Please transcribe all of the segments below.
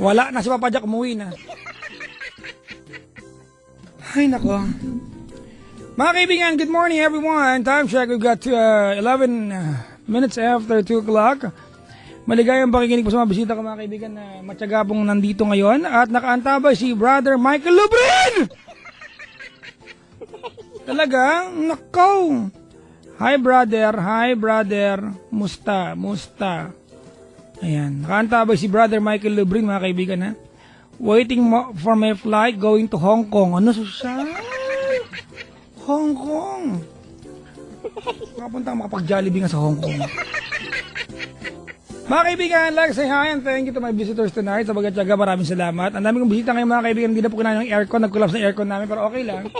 Wala na si Papa Jack, umuwi na. Ay, nako. Mga kaibigan, good morning everyone. Time check, we've got 11 minutes after 2 o'clock. Maligayang pakikinig po sa mga bisita ko mga kaibigan na matyaga pong nandito ngayon. At nakaantabay si Brother Michael Lubrin! Talagang, nakaw. Hi brother. Musta. Ayan, nakaantabay si Brother Michael Lubrin mga kaibigan ha. Waiting for my flight going to Hong Kong. Ano siya? Hong Kong. Makapunta makapag-Jollibee nga sa Hong Kong. Mga kaibigan, like, say hi and thank you to my visitors tonight. Sa Bagatyaga, maraming salamat. Ang dami kong bisita ngayon mga kaibigan. Hindi na po kinain ng aircon. Nag-collapse na aircon namin pero okay lang.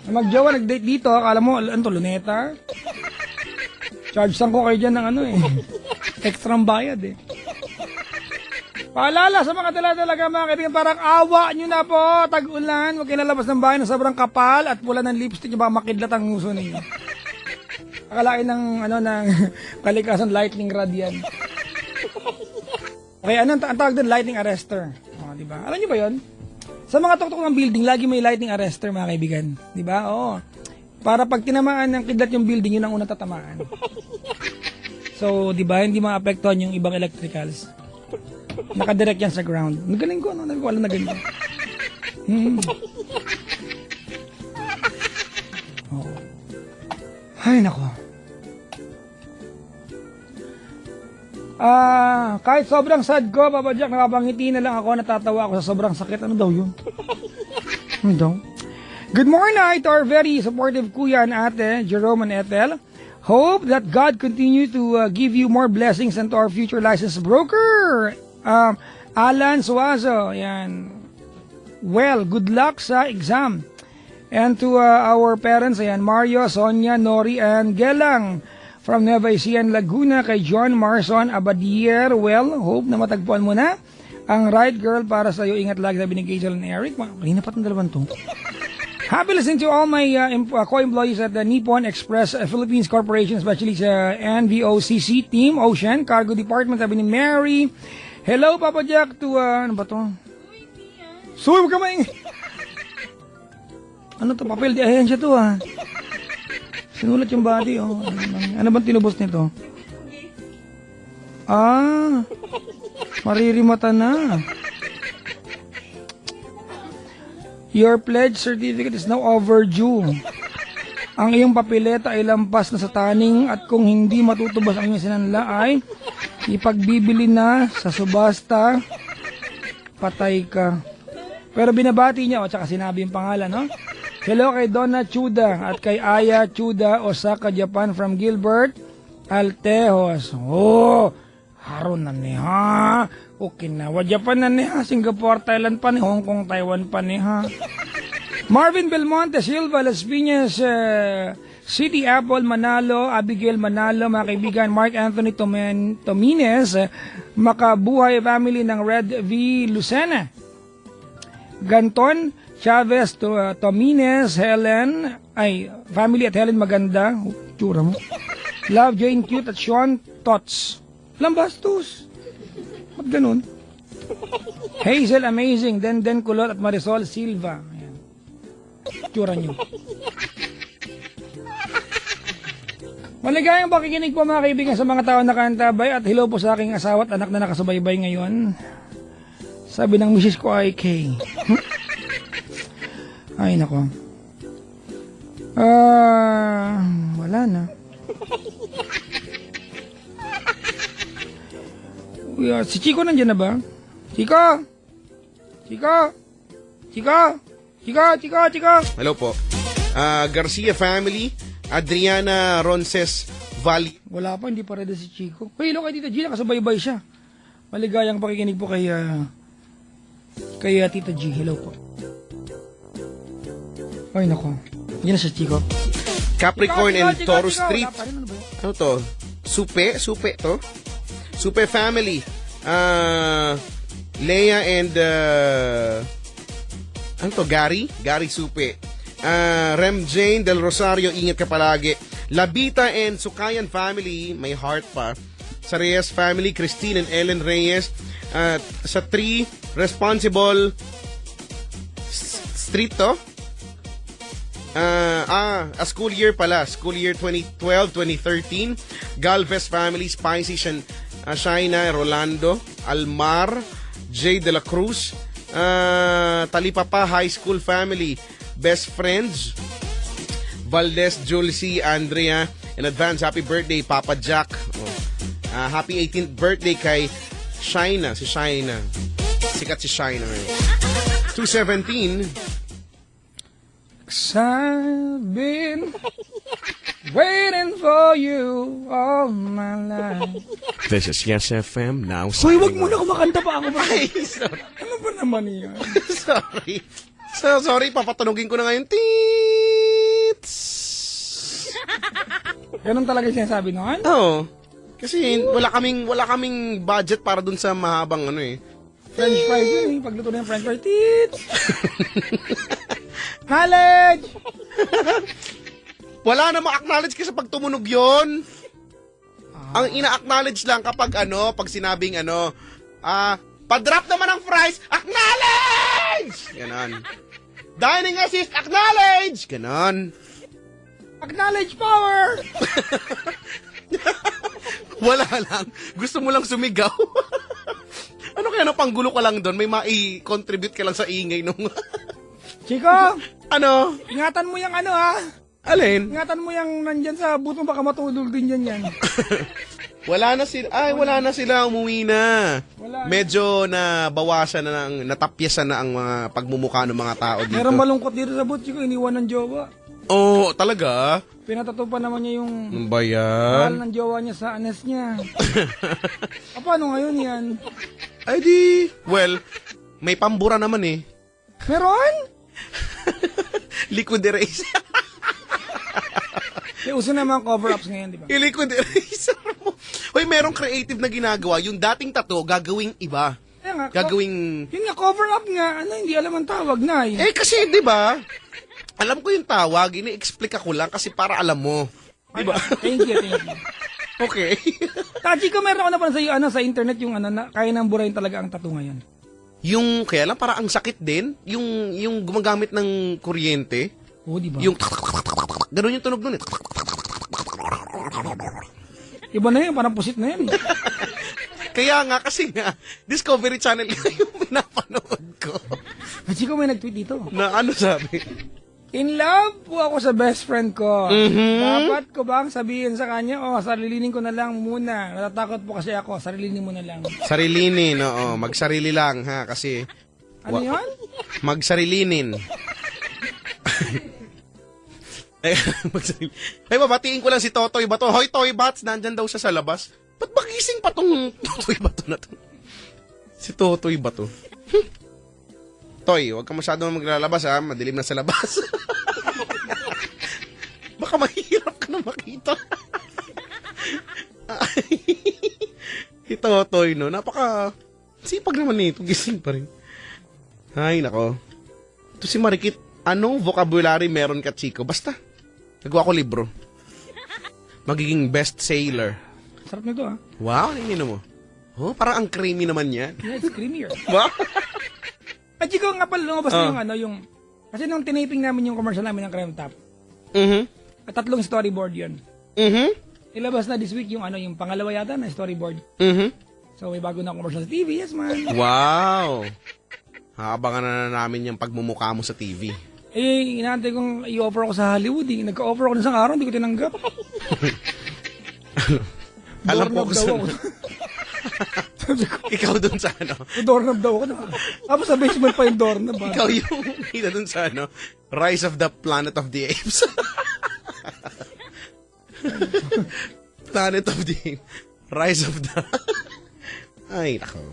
Mag-jowa, nag-date dito. Akala mo, ano to, luneta? Charge sang ko kayo dyan ng ano eh. Extrang bayad eh. Paalala sa mga dala-dalaga mga kaibigan, parang awa nyo na po, tag-ulan, huwag kayo lalabas ng bahay na sobrang kapal at pula ng lipstick nyo, baka makidlat ang nguso ninyo. Akalain ng, ng kalikasan lightning rod yan. Okay, ang tawag din, lightning arrester. O, diba? Alam nyo ba yun? Sa mga tuktok ng building, lagi may lightning arrester mga kaibigan. Diba? Oo. Para pag tinamaan ng kidlat yung building, yun ang unang tatamaan. So, diba, hindi maapektuhan yung ibang electricals. Nakadirect yan sa ground. Nagaling ko, no? Wala na ganito. Oh. Ay, nako. Kahit sobrang sad ko, Papa Jack, nakapangiti na lang ako, natatawa ako sa sobrang sakit. Ano daw yun? Ano daw? Good morning to our very supportive kuya and ate, Jerome and Ethel. Hope that God continue to give you more blessings and to our future license broker. Alan Suazo, yan. Well, good luck sa exam. And to our parents, ayan, Mario, Sonia, Nori, and Gelang from Nueva Ecija, Laguna, kay John Marson Abadier. Well, hope na matagpuan mo na ang right girl para sa iyo. Ingat lagi, sabi ni Gagel and Eric. Kanina pa itong dalawang to. Happy listening to all my co-employees at the Nippon Express Philippines Corporation, especially sa NVOCC Team Ocean Cargo Department, sabi ni Mary. Hello, Papa Jack, to, ano ba to? Suy, huwag ka maing... Ano to, papel di ahensya to, ha? Sinulat yung body, oh. Ano bang tinubos nito? Maririmata na. Your pledge certificate is now overdue. Ang iyong papeleta ay lampas na sa taning at kung hindi matutubos ang iyong sinanla ay ipagbibili na sa subasta, patay ka. Pero binabati niya, o tsaka sinabi yung pangalan, no? Hello kay Donna Chuda at kay Aya Chuda, Osaka, Japan from Gilbert Altejos. Oh, haron na niya. Okinawa, Japan na niya. Singapore, Thailand pa ni, Hong Kong, Taiwan pa niya. Marvin Belmonte Silva, Las Piñas, City Apple, Manalo, Abigail Manalo, mga kaibigan, Mark Anthony Tomines, Makabuhay Family ng Red V. Lucena, Ganton, Chavez, Tomines, Helen, family at Helen Maganda, tsura mo, Love, Jane Cute at Sean Tots, Lambastos, ba't ganun? Hazel Amazing, Den Kulot at Marisol Silva, ayan, tsura nyo. Maligayang pakikinig po mga kaibigan sa mga tao na nakaantabay at hello po sa aking asawa at anak na nakasubaybay ngayon. Sabi ng misis ko ay Kay. Ay nako. Wala na. Si Chico nandiyan na ba? Chico! Hello po. Garcia family, Adriana Ronces Valley. Wala pa, hindi pa ready si Chico. Hello kay Tita G, nakasubaybay siya. Maligayang pakikinig po kay Tita G. Hello po. Ay nako. Yan na si Chico. Capricorn and Taurus Street. Ano to? Supe to? Supe family. Leia and ano to? Gary Supe. Rem Jane Del Rosario, ingat ka palagi. Labita and Sukayan family, may heart pa. Sa Reyes family, Christine and Ellen Reyes. Sa 3, responsible street to? A school year pala. School year 2012-2013. Galvez family, Spicy, Shaina, Rolando, Almar, J. De La Cruz, Talipapa High School family, best friends, Valdez, Julcy, Andrea. In advance, happy birthday, Papa Jack. Happy 18th birthday kay Shaina. Si Shaina. Sikat si Shaina. 217. I've been waiting for you all my life. This is Yes FM now. Hoy, wag mo na kumakanta pa ako. Ay, sorry. Ano ba naman yan? Sorry. Sorry, papatunogin ko na ngayon. Tits! Ganun talaga yung sinasabi noon? Oo. Kasi wala kaming budget para dun sa mahabang ano eh. French fries yun eh. Pagluto na yung French fries. Tits! Knowledge! Wala na ma-acknowledge kasi pag tumunog yun. Ang ina-acknowledge lang kapag pag sinabing pa-drop naman ang fries, acknowledge! Ganon. Dining assist, acknowledge! Ganon. Acknowledge power! Wala lang. Gusto mo lang sumigaw. Ano kaya panggulo ka lang doon? May mai-contribute ka lang sa ingay nung... Chico, ano? ingatan mo yung ha? Alin? Ingatan mo yung nandyan sa booth mo, baka matulog din dyan yan. Wala na sila, umuwi na. Wala. Medyo nabawasan na natapyasan na ang mga pagmumukha ng mga tao dito. Meron malungkot dito sa booth, Chico, iniwan ng jowa. Oh, talaga? Pinatato pa naman niya yung Ano ba yan? mahal ng jowa niya sa anes niya. Paano ngayon yan? Ay di, well, may pambura naman eh. Meron? Liquid eraser. Uso naman cover-ups ngayon, di ba? Yung liquid eraser mo. Hoy, merong creative na ginagawa. Yung dating tattoo, gagawing iba. Kaya nga, Gagawing... yun nga, cover-up nga. Hindi alam ang tawag na eh. Eh, kasi, di ba? Alam ko yung tawag, ini-explic ako lang kasi para alam mo. Di ba? Thank you. Okay. Tachi ko, meron ako na pala sa internet yung na kaya nang burahin talaga ang tattoo ngayon. Yung, kaya lang, para ang sakit din. Yung gumagamit ng kuryente. Oo, di ba? Yung... Ganun yung tunog nun eh. Iba na yun, parang pusit na yun. Kaya nga, kasi nga, Discovery Channel yung pinapanood ko. Tachi ko, may nag-tweet dito. Na ano sabi? In love po ako sa best friend ko. Mhm. Dapat ko bang sabihin sa kanya, sarilinin ko na lang muna. Natatakot po kasi ako, sarilinin mo na lang. Sarilinin, oo. Magsarili lang, ha? Kasi... Ano yun? Magsarilinin. Ay, babatiin ko lang si Totoy Bato. Hoy, Toy Bats, nandyan daw siya sa labas. Ba't magising pa tong Totoy Bato na to? Si Totoy Bato. Toy, huwag ka masyadong maglalabas, ha? Madilim na sa labas. Baka mahirap ka na makita. Si Totoy, no? Napaka... Sipag naman nito. Gising pa rin. Ay, nako. Ito si Marikit. Anong vocabulary meron ka, Chico? Basta. Nagawa ko libro. Magiging best seller. Sarap nito, ha? Wow, ano mo? Oh, parang ang creamy naman yan. Yeah, it's creamier. Wow. At Chico, nga pala, lumabas na yung kasi nung tinaping namin yung commercial namin ng Creme Top, at 3 storyboard yun. Ilabas na this week yung yung pangalawa yata na storyboard. So, may bago na commercial sa TV, yes man. Wow. Haabangan na namin yung pagmumukha mo sa TV. Eh, inaantay kong i-offer ako sa Hollywood. Nagka-offer ako ng isang araw, hindi ko tinanggap. Alam ko Doorknob kung daw saan. ako. Ikaw dun sa Doorknob daw ako. Tapos sa basement pa yung doorknob. Ikaw yung kita dun sa Rise of the Planet of the Apes. Planet of the Apes. Rise of the... Ay, nako.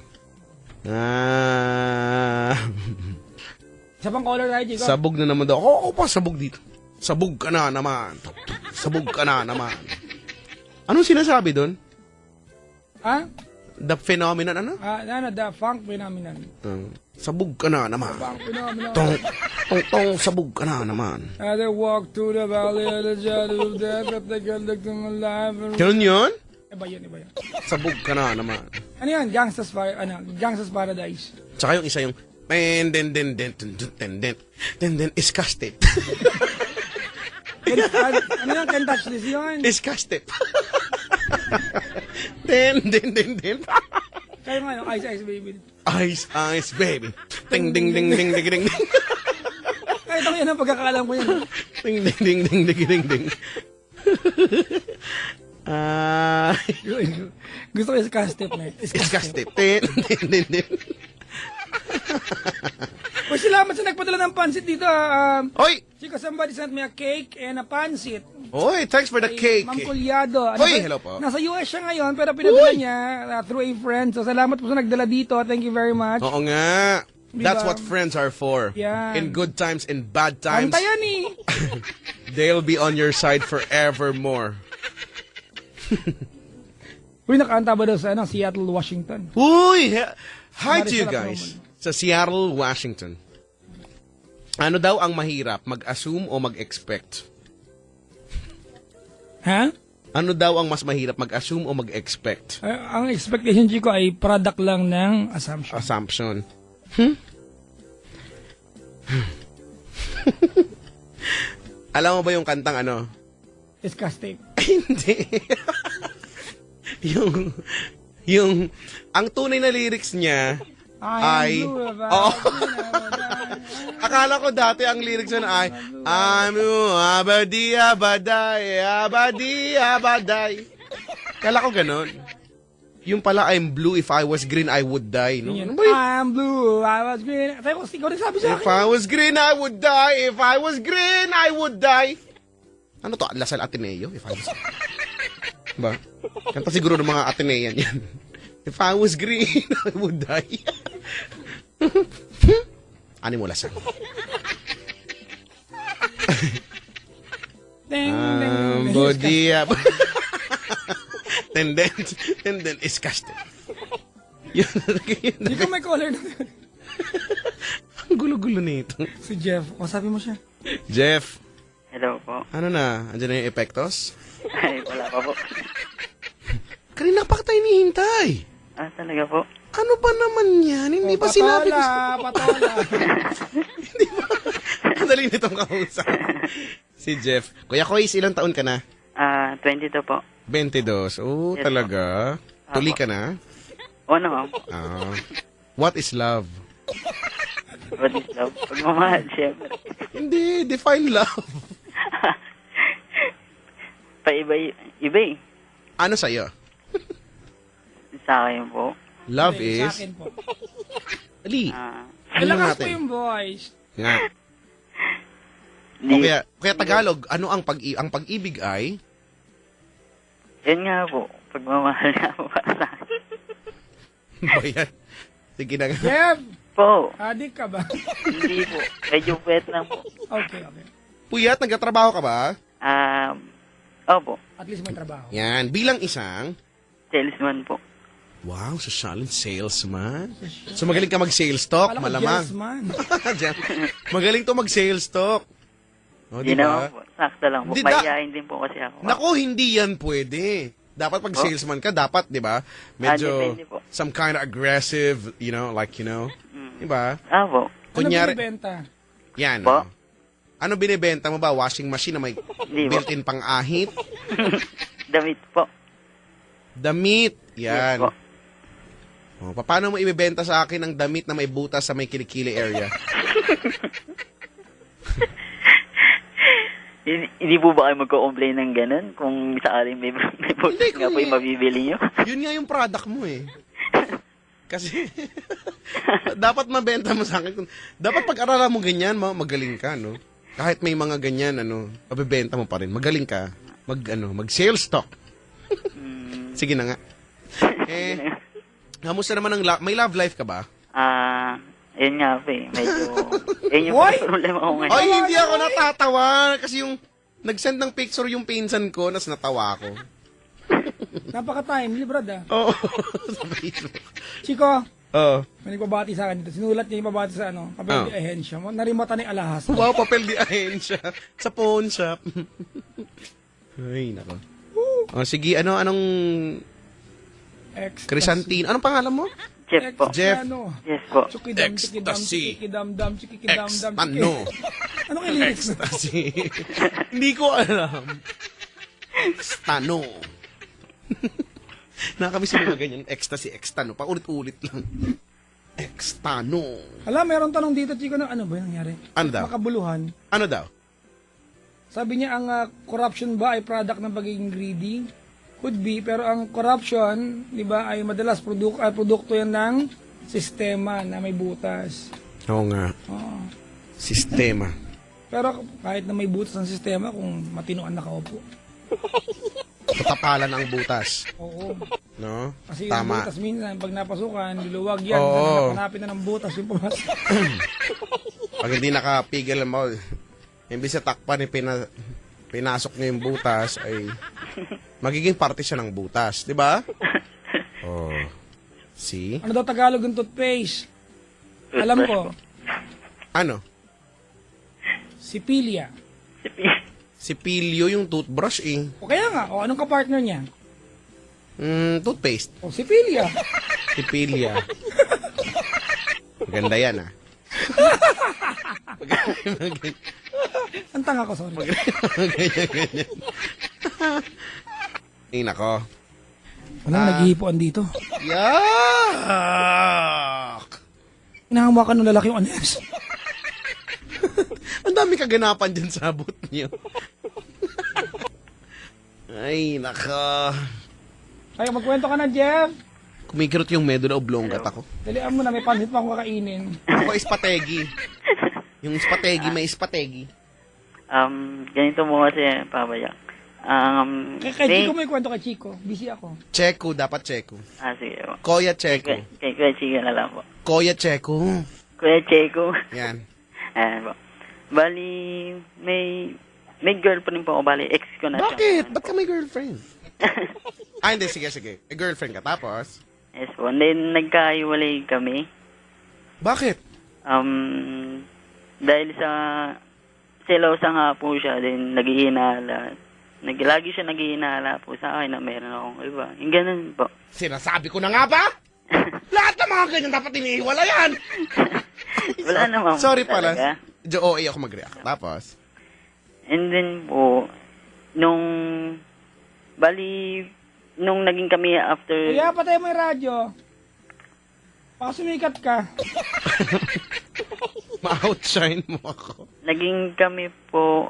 Isa pang color tayo, Chico. Sabog na naman daw. Ako pa, sabog dito. Sabog ka na naman. Sabog ka na naman. Anong sinasabi doon? Ha? The phenomenon, ano? The funk phenomenon. Sabog ka na naman. Funk phenomenon. Tong, sabog ka na naman. As I walk through the valley of the shadow of death, I take a look to my life. Ganun yun? Iba yun. Sabog ka na naman. Ano yan? Gangsta's Paradise. Tsaka yung isa yung disgusted. Ano yan? Can't touch this yun. Disgusted. Kaya nga, Ice Baby. Ice, baby. Ding, ding, ding, ding, ding, ding, ding. Kahit ako yan ang pagkakaalam ko yan. Ding, ding, ding, ding, ding, ding, ding. Gusto ko yung ska-step na yun. Disgusted. Din, din, din, din. Well, salamat sa nagpadala ng pansit dito. Oy! Chico, somebody sent me a cake and a pansit. Oy, thanks for the cake. Ma'am Culyado. Oy, hello po. Nasa US siya ngayon, pero pinadala niya through a friend. So, salamat po sa nagdala dito. Thank you very much. Oo nga. That's Diba? what friends are for. Yan. In good times, in bad times, Antayan eh. they'll be on your side forevermore. Uy, nakaanta ba daw sa Seattle, Washington? Uy! Hi to you Marisol guys. Acroman. Sa Seattle, Washington. Ano daw ang mahirap? Mag-assume o mag-expect? Ha? Ano daw ang mas mahirap? Mag-assume o mag-expect? Ang expectation, Chico, ay product lang ng assumption. Assumption. Alam mo ba yung kantang ano? Disgusting. Hindi. yung, ang tunay na lyrics niya ay, oo. Akala ko dati ang lyrics na ay, abadi, abaday, abadi, abaday. Kala ko ganon. Yung pala, I'm blue, if I was green, I would die. No? Ano ba yun? I'm blue, I was green. Tayo, ikaw rin sabi sa If akin. I was green, I would die. If I was green, I would die. Ano to? Lasal Ateneo? If I was... Ba? Kanta siguro ng mga Atenean yan. If I was green, I would die. Ani mo lasal? Ding, ding, ding. Bodia. Tenden is casted. Yun. Hindi ko may color na. Ang gulo-gulo nito. Si Jeff. O, sabi mo siya. Jeff, Hello po. ano na? Andiyan na yung epektos? Ay, wala pa po. Kanina pa kita hinihintay. Ah, talaga po? Ano ba naman yan? Hindi pa sinabi ko. Patola. Hindi ba? Ang dali nitong kausap. Si Jeff. Kuya Kois, ilang taon ka na? 22 po. 22. Oh, Yes, talaga? Tuli ka na? O naman po. What is love? What is love? Pagmamahal, syempre. Hindi, define love. Iba eh. Ano sa'yo? Sa akin po. Love Sa is... akin po. Ali. Ano Malakas po natin? yung voice. Nga. O Di, kaya Tagalog, ano ang ang pag-ibig ay... yan nga po. Pagmamahal nga po para sa akin. Ba yan? Sige na nga. Jeff! Po. Adik ka ba? Hindi po. Medyo pwet lang po. Okay. Puyat, nagkatrabaho ka ba? Opo. At least may trabaho. Yan. Bilang isang... Salesman po. Wow, sosyalin salesman. So magaling ka mag-sales talk, Alam ko, malamang. yes, man. Diyan. Magaling to mag-sales talk. O, Hindi di naman ba? po. Sakto lang po. Di- Mayayain din po kasi ako. Nako, hindi yan pwede. Dapat pag salesman ka, dapat, di ba? Medyo depende po. some kind of aggressive, Di ba? Po. Kunyari, Ano binibenta? yan. Po? oh. Ano binibenta mo ba? Washing machine na may Hindi po. built-in pang-ahit? Damit po. Damit. Yes Yan. po. Oh, paano mo ibebenta sa akin ang damit na may butas sa may kilikili area? Hindi po ba kayo magko-complain ng ganun kung sakaling may butas Hindi, nga po yung mabibili nyo? Yun nga yung product mo eh. Kasi, dapat mabenta mo sa akin. Dapat pag-aralan mo ganyan, magaling ka, no? Kahit may mga ganyan, mabibenta mo pa rin. Magaling ka. Mag-sales talk. Sige na nga. Kamusta naman may love life ka ba? Yun nga po eh. Medyo, yun yung Hoy! problema ko ngayon. Ay, hindi ako natatawa. Kasi yung, nag-send ng picture yung pinsan ko, nas natawa ako. Napaka-timely, brad, ah. Oo. Sa Facebook. Chico, Oo. may nagbabati sa akin dito. Sinulat niya yung babati sa kapag di ahensya mo. Narimata ni alahas. Wow, papel di ahensya. Sa pawn shop. Ay, nako. Sige, anong... Ecstasy. Crisantino. Anong pangalan mo? Jeff po. Jeff. Ano? Yes po. Chukidam, Ecstasy. chikidam-dam, chikidam-dam, Ano? Anong lyrics? Ecstasy. Hindi ko alam. Extano. Nakakamiss yung mga ganyan. Ecstasy, extano. Paulit-ulit lang. Extano. Alam, meron tanong dito, Chico, ano ba yung nangyari? Ano daw? Makabuluhan. Ano daw? Sabi niya, ang corruption ba ay product ng pagiging greedy? Could be, pero ang corruption, di ba, ay madalas produkto yan ng sistema na may butas. Oo nga. Oo. Sistema. Pero kahit na may butas ng sistema, kung matino ang nakaupo. Katapalan ang butas. Oo. No? Kasi yung Tama. butas minsan, pag napasukan, luluwag yan. Oo. Hanapin na ng butas yung pumasok. Pag hindi nakapigil mo, imbis sa takpan, pinasok niya yung butas, ay magiging parte siya ng butas. Di ba? Oh. See? Ano daw Tagalog ng toothpaste? Alam ko, Ano? sipilia. Si Pilio yung toothbrush eh. O kaya nga, o anong kapartner niya? Toothpaste. O sipilia. Si Pilia. Ganda yan ah. Ang tanga ko, sorry. Ganyan. Ay, nako. Walang naghihipuan dito. Yak! Inahawakan ng lalaki yung anes. Ang dami kaganapan dyan sa abot niyo. Ay, nako. Kaya magkwento ka na, Jeff. Kumikirot yung medulla oblonggat ako. Dalian mo na, may pansit pa akong kakainin. Ako spategi. Yung spategi, may spategi. Ganito mo kasi, Papa Jack. Kay Chico mo yung kwento kay Chico. Busy ako. Checo, dapat Checo. Sige po. Koya Checo. Kay Kuya Chico na lang po. Koya Checo. Kuya Checo. Yan. Ayan po. Bali, may girlfriend po ako. Bali, ex ko na siya. Bakit? Ba't ka may girlfriend? Hindi. Sige. May girlfriend ka. Tapos? Yes po. And then, nagkahiwalay kami. Bakit? Dahil sa selosa nga po siya, then naghihinala. Lagi siya naghihinala po sa akin na meron akong iba. Yung ganun po. Sinasabi ko na nga ba? Lahat ng mga ganyan dapat iniiwala yan. Wala naman Sorry po pala. talaga. OA ako mag-react. Tapos? And then po, nung naging kami after... Kuya, patay mo yung radyo. Baka sumikat ka. Ma-outshine mo ako. Naging kami po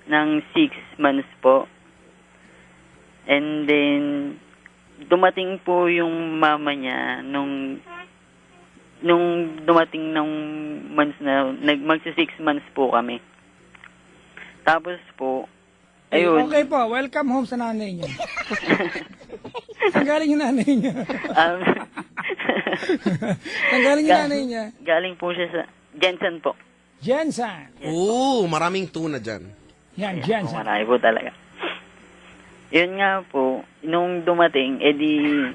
ng 6 months po. And then, dumating po yung mama niya nung dumating ng months na, magsi 6 months po kami. Tapos po, ayun. Okay po, welcome home sa nanay niya. Saan galing yung nanay niya? Saan galing yung nanay niya? Galing po siya sa Jensen po. Jensen. Oo, maraming tuna dyan. Yan, Oh, Jensen. marami po talaga. Yun nga po, nung dumating,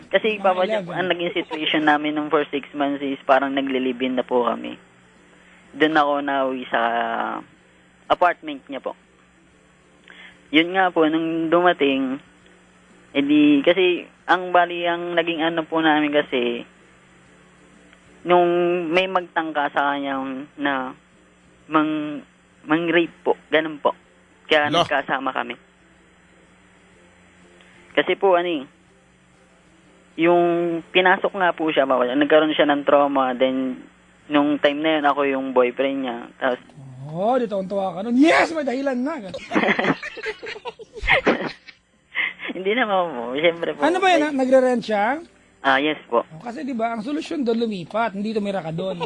kasi Papa Jack, ang naging situation namin nung for 6 months is parang naglilibin na po kami. Doon ako nauwi sa apartment niya po. Yun nga po, nung dumating, kasi ang naging ano po namin kasi, nung may magtangka sa kanya na mang-rape po, ganun po. Kaya nagkasama kami. Kasi po, yung pinasok nga po siya, nagkaroon siya ng trauma, then, nung time na yun, ako yung boyfriend niya. Tapos, di taon-tawa ka nun. Yes, may dahilan na. hindi naman po, siyempre po. Ano ba yan? Nagre-rent siya? Yes po. Kasi di ba, ang solusyon doon lumipat, hindi tumira ka doon.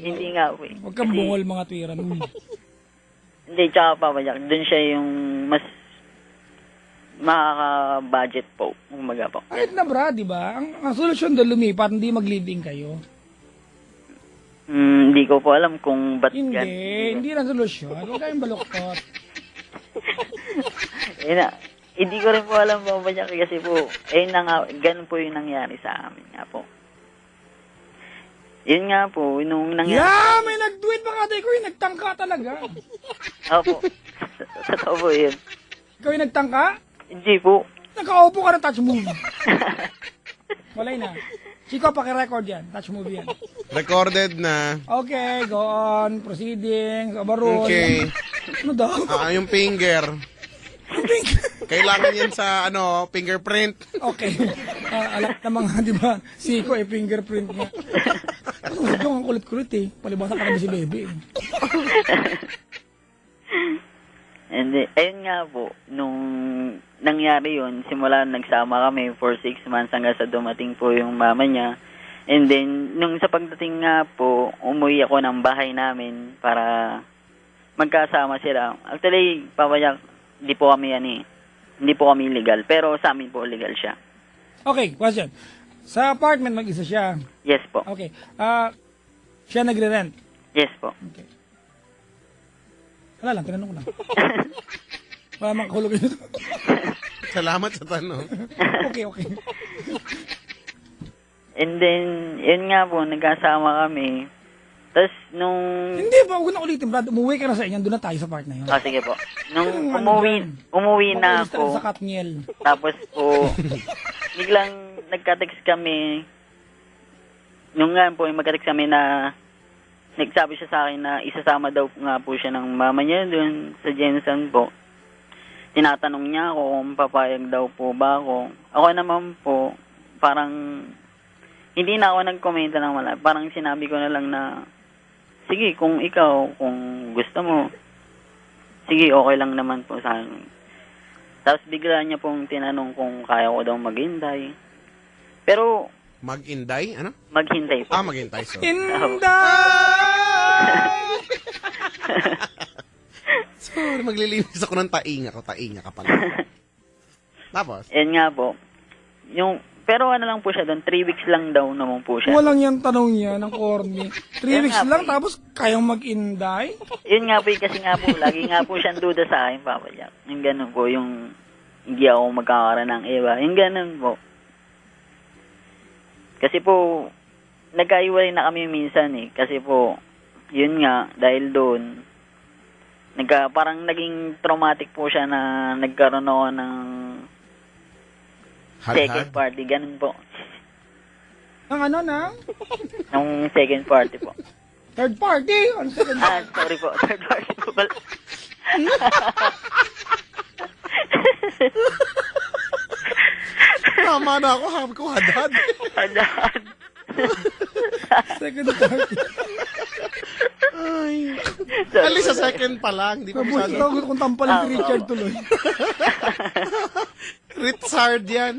Hindi nga po. Huwag kang bungol mga tuwiran mo. Hindi, tsaka Papa Jack, doon siya yung mas makaka-budget po, umaga po. Kahit na bra, di ba? Ang solusyon doon lumipat, hindi mag-living kayo. Hindi ko po alam kung ba't Hindi lang solusyon. Huwag kayong baluktot. Hindi ko rin po alam po ba niya kasi po, ganun po yung nangyari sa amin nga po. Yun nga po, nung nangyari... Yeah, may nag-tweet pa katay ko yung nagtangka talaga. Opo, totoo po yun. Ikaw yung nagtangka? Hindi po. Nakaupo ka ng touch move. Walay na. Chico, pakirecord yan. Touch move yan. Recorded na. Okay, go on. Proceedings. Overrule. Okay. Ano daw? Yung finger. Kailangan yan sa, fingerprint. Okay. Alam na mga, di ba? Siko, fingerprint nga. Ang kulit-kulit eh. Palibasan ka namin si Bebe eh. And then, ayun nga po, nung nangyari yun, simula nagsama kami for 6 months hanggang sa dumating po yung mama niya. And then, nung sa pagdating nga po, umuwi ako ng bahay namin para magkasama sila. Actually, papayak, hindi po kami legal, pero sa amin po legal siya. Okay, question. Sa apartment, mag-isa siya. Yes po. Okay. Siya nagre-rent. Yes po. Okay. Wala lang, tinanong ko lang. Wala mang kahulog yun. Salamat sa tanong. Okay. And then, yun nga po, nagkasama kami. Tapos, nung... Hindi ba, huwag na ulitin, Brad. Umuwi ka na sa inyo, doon na tayo sa part na yun. Sige po. Nung umuwi na Makaulis ka po, sa Katniel. tapos po, biglang nagka-text kami. Nung nga po, magka-text kami na nagsabi siya sa akin na isasama daw nga po siya ng mama niya doon sa Jensen po. Tinatanong niya ako kung papayag daw po ba ako. Ako naman po, parang hindi na ako nag-komenta ng wala. Parang sinabi ko na lang na, sige, kung ikaw, kung gusto mo, sige, okay lang naman po sa akin. Tapos bigla niya pong tinanong kung kaya ko daw maghintay. Pero, Mag-inday? Ano? maghintay po. Maghintay. So. Sorry, maglilinis ako ng tainga ko. Tainga ka pala. Tapos? Yan nga po. Pero ano lang po siya doon, 3 weeks lang daw naman po siya. Walang yung tanong niya ng corny. 3 Yan weeks nga lang, po. tapos kayang mag-inday? Yun nga po kasi nga po, lagi nga po siyang duda sa akin, Papa Jack. Yung ganun po, yung hindi ako magkakaroon ng iba. Yung ganun po. Kasi po, nagkaiwalay na kami minsan eh. Kasi po, yun nga, dahil doon, parang naging traumatic po siya na nagkaroon ako ng second party. Ganun po. Ang ano na? Nung second party po. Third party? Ano second party? Sorry po. Third party po pala. Tama na ako. Habi ko hadad. Hadad. Second party. Ay. Alis sa second pa lang. Di pa Mabuti masyado. ako kung tampalin si Richard tuloy. Ritzard yan.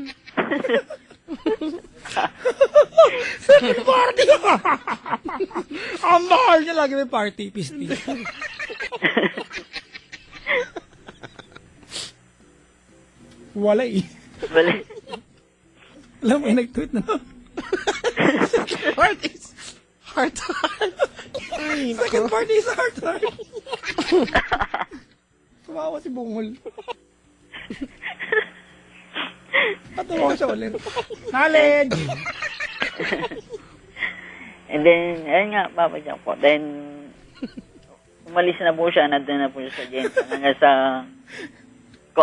Second party! Ang mahal niya lagi may party, pisti. Wala eh. Bali. Alam mo, nag-tweet na. Heart is... Heart. Ay, Second party is hard. Tumawa si Bungol. Patuwa siya ulit. Knowledge! And then, ayun nga, Papa Jack po. Then, umalis na po siya, nandun na po siya sa Jensen.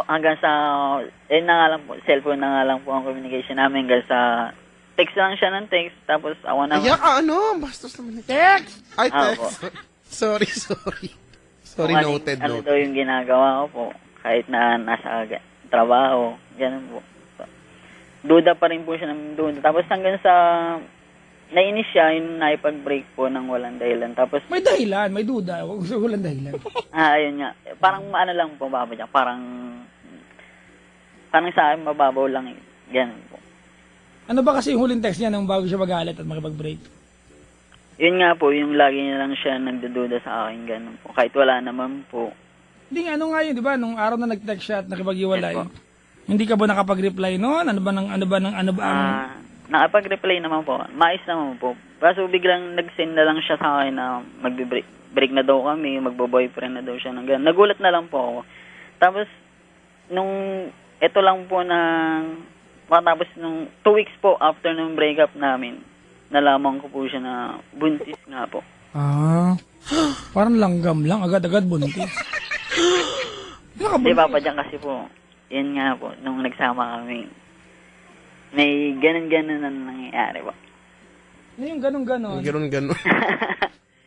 Hanggang sa, na nga lang po, cellphone na nga lang po ang communication namin. Hanggang sa, text lang siya ng text. Tapos, ako naman. Bastos naman. Text! Ay, Ah, text. Sorry. Sorry, Kung noted. Ano daw yung ginagawa ko po. Kahit na nasa trabaho. Ganun po. Duda pa rin po siya ng duda. Tapos hanggang sa nainis siya, yung naipag-break po ng walang dahilan. Tapos, May dahilan, may duda. Huwag sa walang dahilan. ayun nga. Parang ano lang po, Papa Jack. Parang sa akin, mababaw lang eh. Ganun po. Ano ba kasi yung huling text niya nung bago siya magalit at makipag-break? Yun nga po, yung lagi na lang siya nagdududa sa akin. Ganun po. Kahit wala naman po. Hindi nga, ano nga yun, di ba? Nung araw na nag-text siya at nakipag-iwalay. Yes po. Hindi ka ba nakapag-reply noon? Ano ba ang... Nakapag-reply naman po. Mais naman po. Kaso biglang nag-send na lang siya sa akin na mag-break na daw kami, magbo-boyfriend na daw siya. Nagulat na lang po ako. Tapos, ito lang po matapos nung 2 weeks po after nung breakup namin, nalaman ko po siya na buntis nga po. Parang langgam lang, agad-agad buntis. Di Papa Jack kasi po, Yun nga po, nung nagsama kami, may ganun-ganun na nangyayari po. Ano yung ganon-ganon? May ganun-ganon.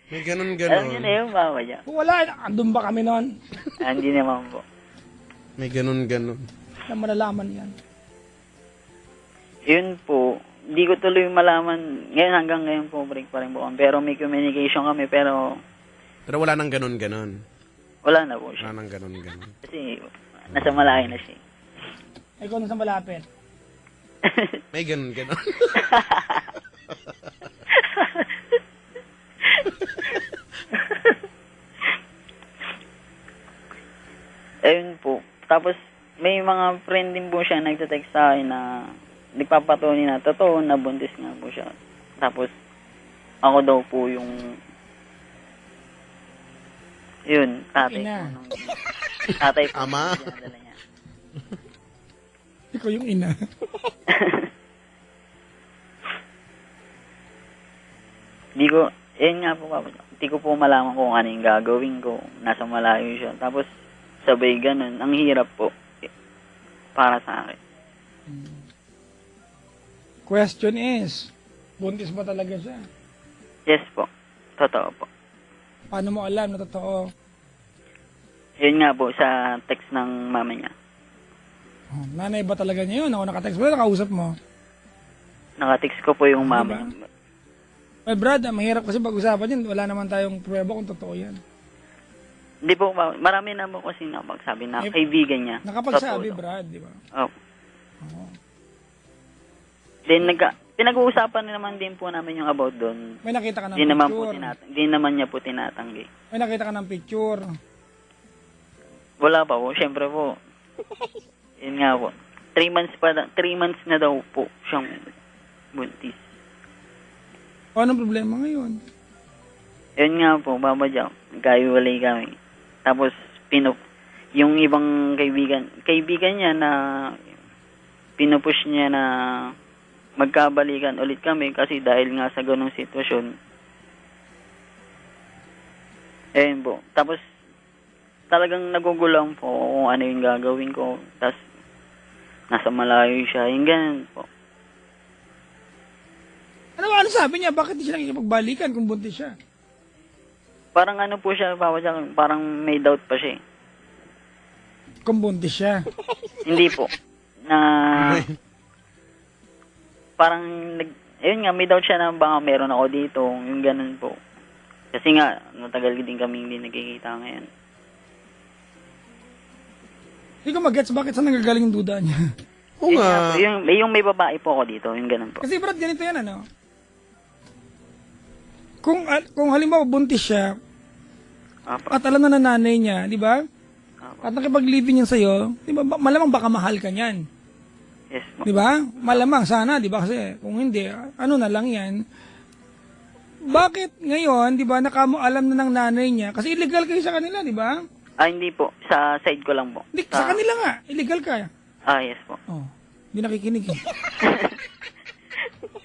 May Alam niyo ganun-ganon. na yun, Papa Jack. Kung wala, andun ba kami noon? Hindi naman po. May ganun-ganon. Na malalaman yan. Yun po, di ko tuloy malaman. Ngayon, hanggang ngayon po, break pa rin po kami. Pero may communication kami, pero Pero wala nang ganun-ganon. wala na po siya. Wala nang ganun-ganon. Kasi nasa malayo na siya. Ikaw nung sa malapit. May ganun-ganon. Ayun po. Tapos, may mga friend din po siya nagte-text sa akin na nagpapatunay na totoo na buntis nga po siya. Tapos, ako daw po yung yun, tatay Ina. po. Tatay po. Ama. yung dinadala niya. Ikaw yung ina. Di ko, yun nga po, Papa. Di ko po malaman kung ano yung gagawin ko. Nasa malayo siya. Tapos, sabay ganun. Ang hirap po. Para sa akin. Question is, buntis ba talaga siya? Yes po. Totoo po. Paano mo alam na totoo? Yun nga po, sa text ng mama niya. Oh, nanay ba talaga niya yun? Ako nakatext mo, nakausap mo. Nakatext ko po yung mama Diba? niya. Well, Brad, mahirap kasi pag-usapan yun. Wala naman tayong prueba kung totoo yan. Hindi po, marami na po kasi nakapagsabi na kaibigan niya. Nakapagsabi, Totoo. Brad, di ba? Oh. Then, pinag-uusapan naman din po namin yung about doon. May nakita ka ng Di naman po picture. di naman niya po tinatanggi. May nakita ka ng picture. Wala pa po, syempre po. Yun nga po. 3 months na daw po siyang buntis. O, anong problema ngayon? Yun nga po, Papa Jack, nagkahiwalay kami. Tapos, yung ibang kaibigan niya na pinupush niya na magkabalikan ulit kami kasi dahil nga sa ganong sitwasyon. Ayun po. Tapos, talagang nagugulang po kung ano yung gagawin ko. Tapos, nasa malayo siya. Yung ganun po. Ano sabi niya? Bakit di siya nakikipagbalikan kung buntis siya? Parang ano po siya, Papa Jack, parang may doubt pa siya eh. Kung buntis siya. Hindi po. Na parang ayun nga, may doubt siya na baka meron ako dito, yung ganun po. Kasi nga, matagal din kami hindi nagkikita ngayon. Hindi ko mag-gets bakit saan nagagaling yung duda niya. Oo Yun nga. nga po, yung may babae po ako dito, yung ganun po. Kasi Brad, ganito yan, ano? Kung halimbawa buntis siya, Apo. at alam na ng nanay niya, di ba? Apo. At nakipag-living yan sa'yo, di ba? Malamang baka mahal ka niyan. Yes po. Di ba? Malamang sana, di ba? Kasi kung hindi, ano na lang yan. Bakit ngayon, di ba, alam na ng nanay niya? Kasi illegal kayo sa kanila, di ba? Hindi po. Sa side ko lang po. Hindi, sa kanila nga, illegal ka. Yes po. Oh, hindi nakikinig eh.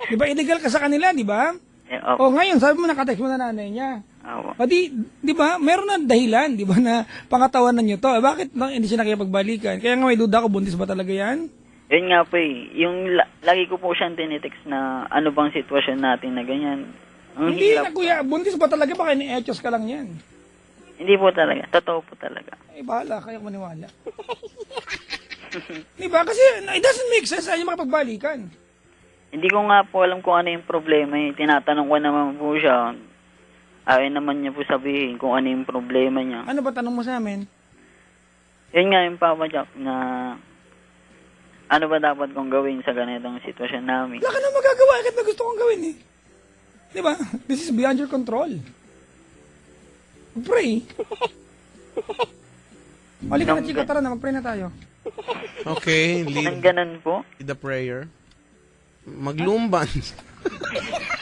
Di ba, illegal ka sa kanila, di ba? Opo. Oh, ngayon, sabi mo nakatext mo na nanay niya. Opo. O di ba, meron na dahilan, di ba, na pangatawanan niyo to. Bakit hindi siya nakipagbalikan? Kaya nga may duda ko, buntis ba talaga yan? Yun nga po eh. Yung lagi ko po siyang tinitext na ano bang sitwasyon natin na ganyan. Ang Hindi hirap na kuya, buntis ba talaga? Baka ni-echos ka lang yan. Hindi po talaga. Totoo po talaga. Eh, bahala, kaya maniwala. Di ba? Kasi it doesn't make sense ayaw makapagbalikan. Hindi ko nga po alam kung ano yung problema eh. Tinatanong ko naman po siya. Ayaw naman niya po sabihin kung ano yung problema niya. Ano ba tanong mo sa amin? Yun nga yung Papa Jack na ano ba dapat kong gawin sa ganitong sitwasyon namin. Wala ka na magagawa kahit na gusto kong gawin eh. Di ba? This is beyond your control. Pray. Halika na, Chico, tara na, mag-pray na tayo. Okay, Ang lead ganun po. the prayer. Maglumban.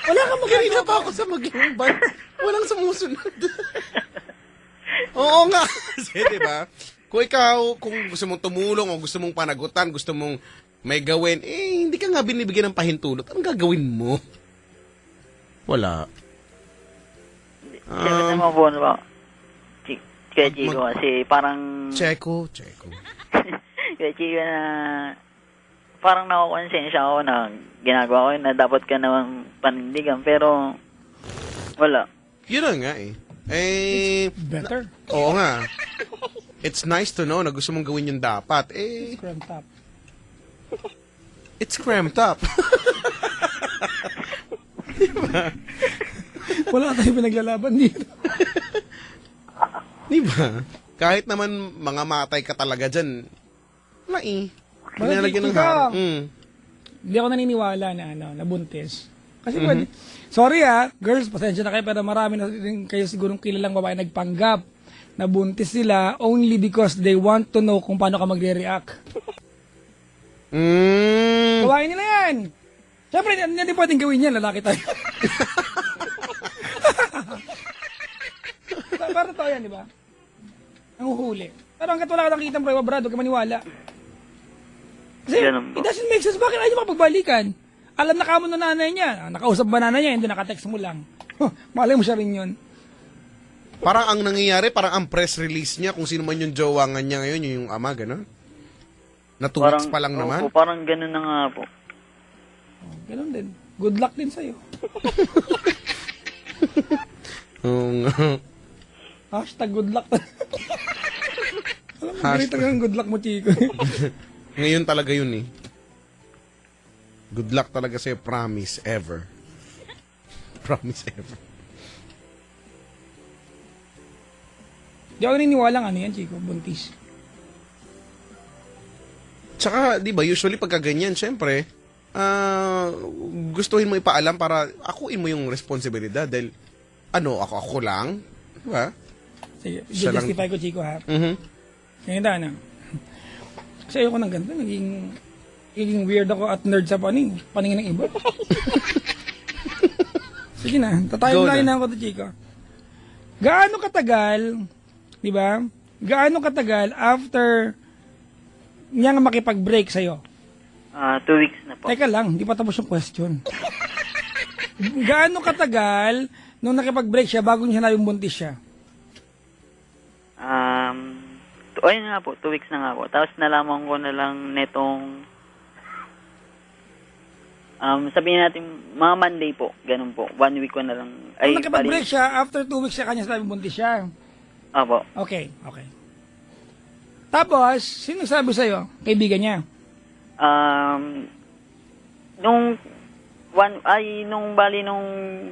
Wala kang magagawa. Kanina pa ako sa maglumban. Walang sumusunod. Oo nga. Kasi, di ba? Kung ikaw, kung gusto mong tumulong o gusto mong panagutan, gusto mong may gawin, hindi ka nga binibigyan ng pahintulot. Anong gagawin mo? Wala. Siyempre naman po, ano ba? Kaya Chico kasi parang Checo. Kaya Chico na parang nakakonsensya ako na ginagawa ko yun na dapat ka naman panindigan. Pero wala. Yun na nga eh. Eh, Better. oo nga. It's nice to know na gusto mong gawin yung dapat. Eh, Scrum top. it's cramped up. Wala tayong pinaglalaban dito. Di ba? Kahit naman mga matay ka talaga dyan, wala eh. Pinalagyan ng Ikaw. harap. Hindi ako naniniwala na nabuntis. Kasi pwede. Sorry girls, pasensya na kayo, pero marami na rin kayo sigurong kilalang babae nagpanggap na buntis sila only because they want to know kung paano ka magre-react. Gawain nila yan. Siyempre, hindi pwedeng gawin yan, lalaki tayo. Para totoo yan, di ba? Ang uhuli. Pero hanggat wala ka nakikita ng prueba, Brad, huwag ka maniwala. Kasi, Ganun po. it doesn't make sense. Bakit ayaw niyo makapagbalikan? Alam na kamo ng nanay niya. Nakausap ba nanay niya? Hindi, nakatext mo lang. Malay mo siya rin yun. Parang ang nangyayari, parang ang press release niya, kung sino man yung jowangan niya ngayon, yung ama, gano'n? Na 2 weeks pa lang naman? Opo, parang ganun na nga po. Ganun din. Good luck din sa'yo. Hashtag good luck. Alam mo, ganito ang good luck mo, Chico. Ngayon talaga yun eh. Good luck talaga sa'yo, promise, ever. Promise, ever. Di ako naniniwala ano yan, Chico, buntis. Tsaka, di ba, usually pagka ganyan, syempre, gustuhin mo ipaalam para akuin mo yung responsibilidad dahil, ako lang, di ba? Sige, Siya lang. justify ko, Chico, ha? Mhm. Ngayon na. Kasi ayoko ng ganito, naging weird ako at nerd sa paningin ng iba. Sige na, Go tatayo na. na ako to, Chico. Gaano katagal, di ba? Gaano katagal after niya nga makipag-break sa'yo? 2 weeks na po. Teka lang, hindi pa tapos yung question. Gaano katagal nung nakipag-break siya bago niya sinabing buntis siya? Ayun nga po, 2 weeks na nga po. Tapos nalaman ko na lang netong sabihin natin, mga Monday po, ganun po. 1 week ko na lang. Nung nakipag-break siya, after 2 weeks siya kanya sinabing buntis siya. Opo. Okay. Tapos, sino nagsabi sa'yo? Kaibigan niya. Nung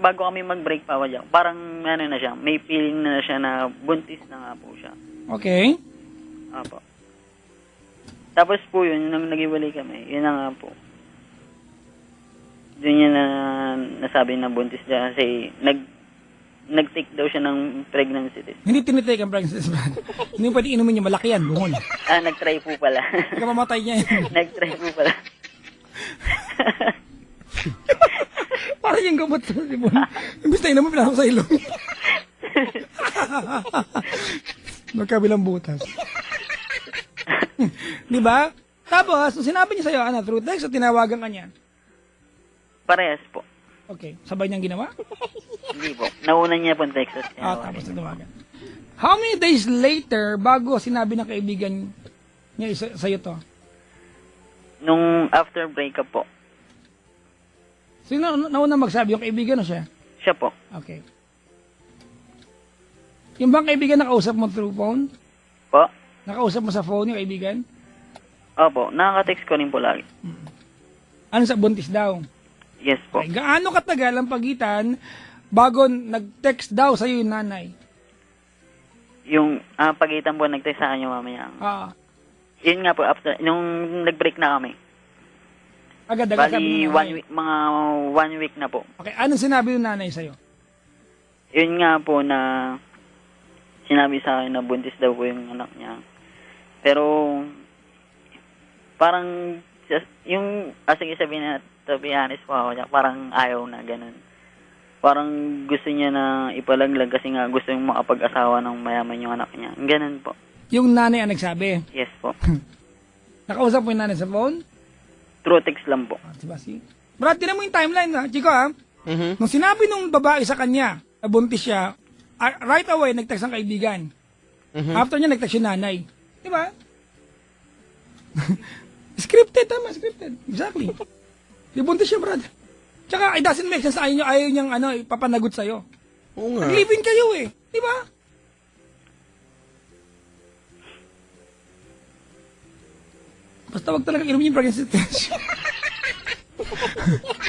bago kami mag-break pa wala, parang na siya, may feeling na siya na buntis na nga po siya. Okay. Opo. Tapos po yun, nung nag-iwalay kami, yun na nga po. Doon niya na nasabi na buntis siya kasi nag-take daw siya ng pregnancy test. Hindi tinitake ang pregnancy test. Hindi pwede inumin niya, malaki yan, bungol. Nag-try po pala. Kamamatay niya yan. Nag-try po pala. Parang yung gamot sa sibon. Imbis na inumin, pinasok sa ilong. Magkabilang butas. Di ba? Tapos, nung sinabi niya sa'yo, through text o tinawagan ka niya? Parehas po. Okay. Sabay niyang ginawa? Hindi po. Nauna niya po ang Texas. Tapos tinawagan. How many days later, bago sinabi ng kaibigan niya sa'yo to? Nung after breakup po. Sino nauna magsabi? Yung kaibigan o siya? Siya po. Okay. Yung bang kaibigan nakausap mo through phone? Po? Nakausap mo sa phone yung kaibigan? Opo. Nakaka-text ko rin po lagi. Ano sa buntis daw? Yes po. Okay. Gaano katagal ang pagitan bago nag-text daw sa'yo yung nanay? Yung pagitan po nag-text sa kanya mamaya. Yun nga po, after, nung nag-break na kami. Agad-agad sabi Bali, ng nanay. mga 1 week na po. Okay, anong sinabi ng nanay sa'yo? Yun nga po na sinabi sa akin na buntis daw po yung anak niya. Pero, parang, yung, sige sabihin na, to be honest po ako niya, parang ayaw na, ganun. Parang gusto niya na ipalaglag kasi nga gusto yung makapag-asawa ng mayaman yung anak niya. Ganun po. Yung nanay ang nagsabi. Yes po. Nakausap mo yung nanay sa phone? True text lang po. Diba si? Brad, tinan mo yung timeline ha, Chico ha? Mhm. Nung sinabi nung babae sa kanya, na buntis siya, right away, nag-text ang kaibigan. After niya, nag-text yung nanay. Diba? Scripted, tama, scripted. Exactly. Di buntis siya, Brad. Tsaka, it doesn't make sense. Ayaw niyang, papanagot sa'yo. Oo nga. Nag-live-in kayo eh. Di ba? Basta wag talaga inumin yung pregnancy test.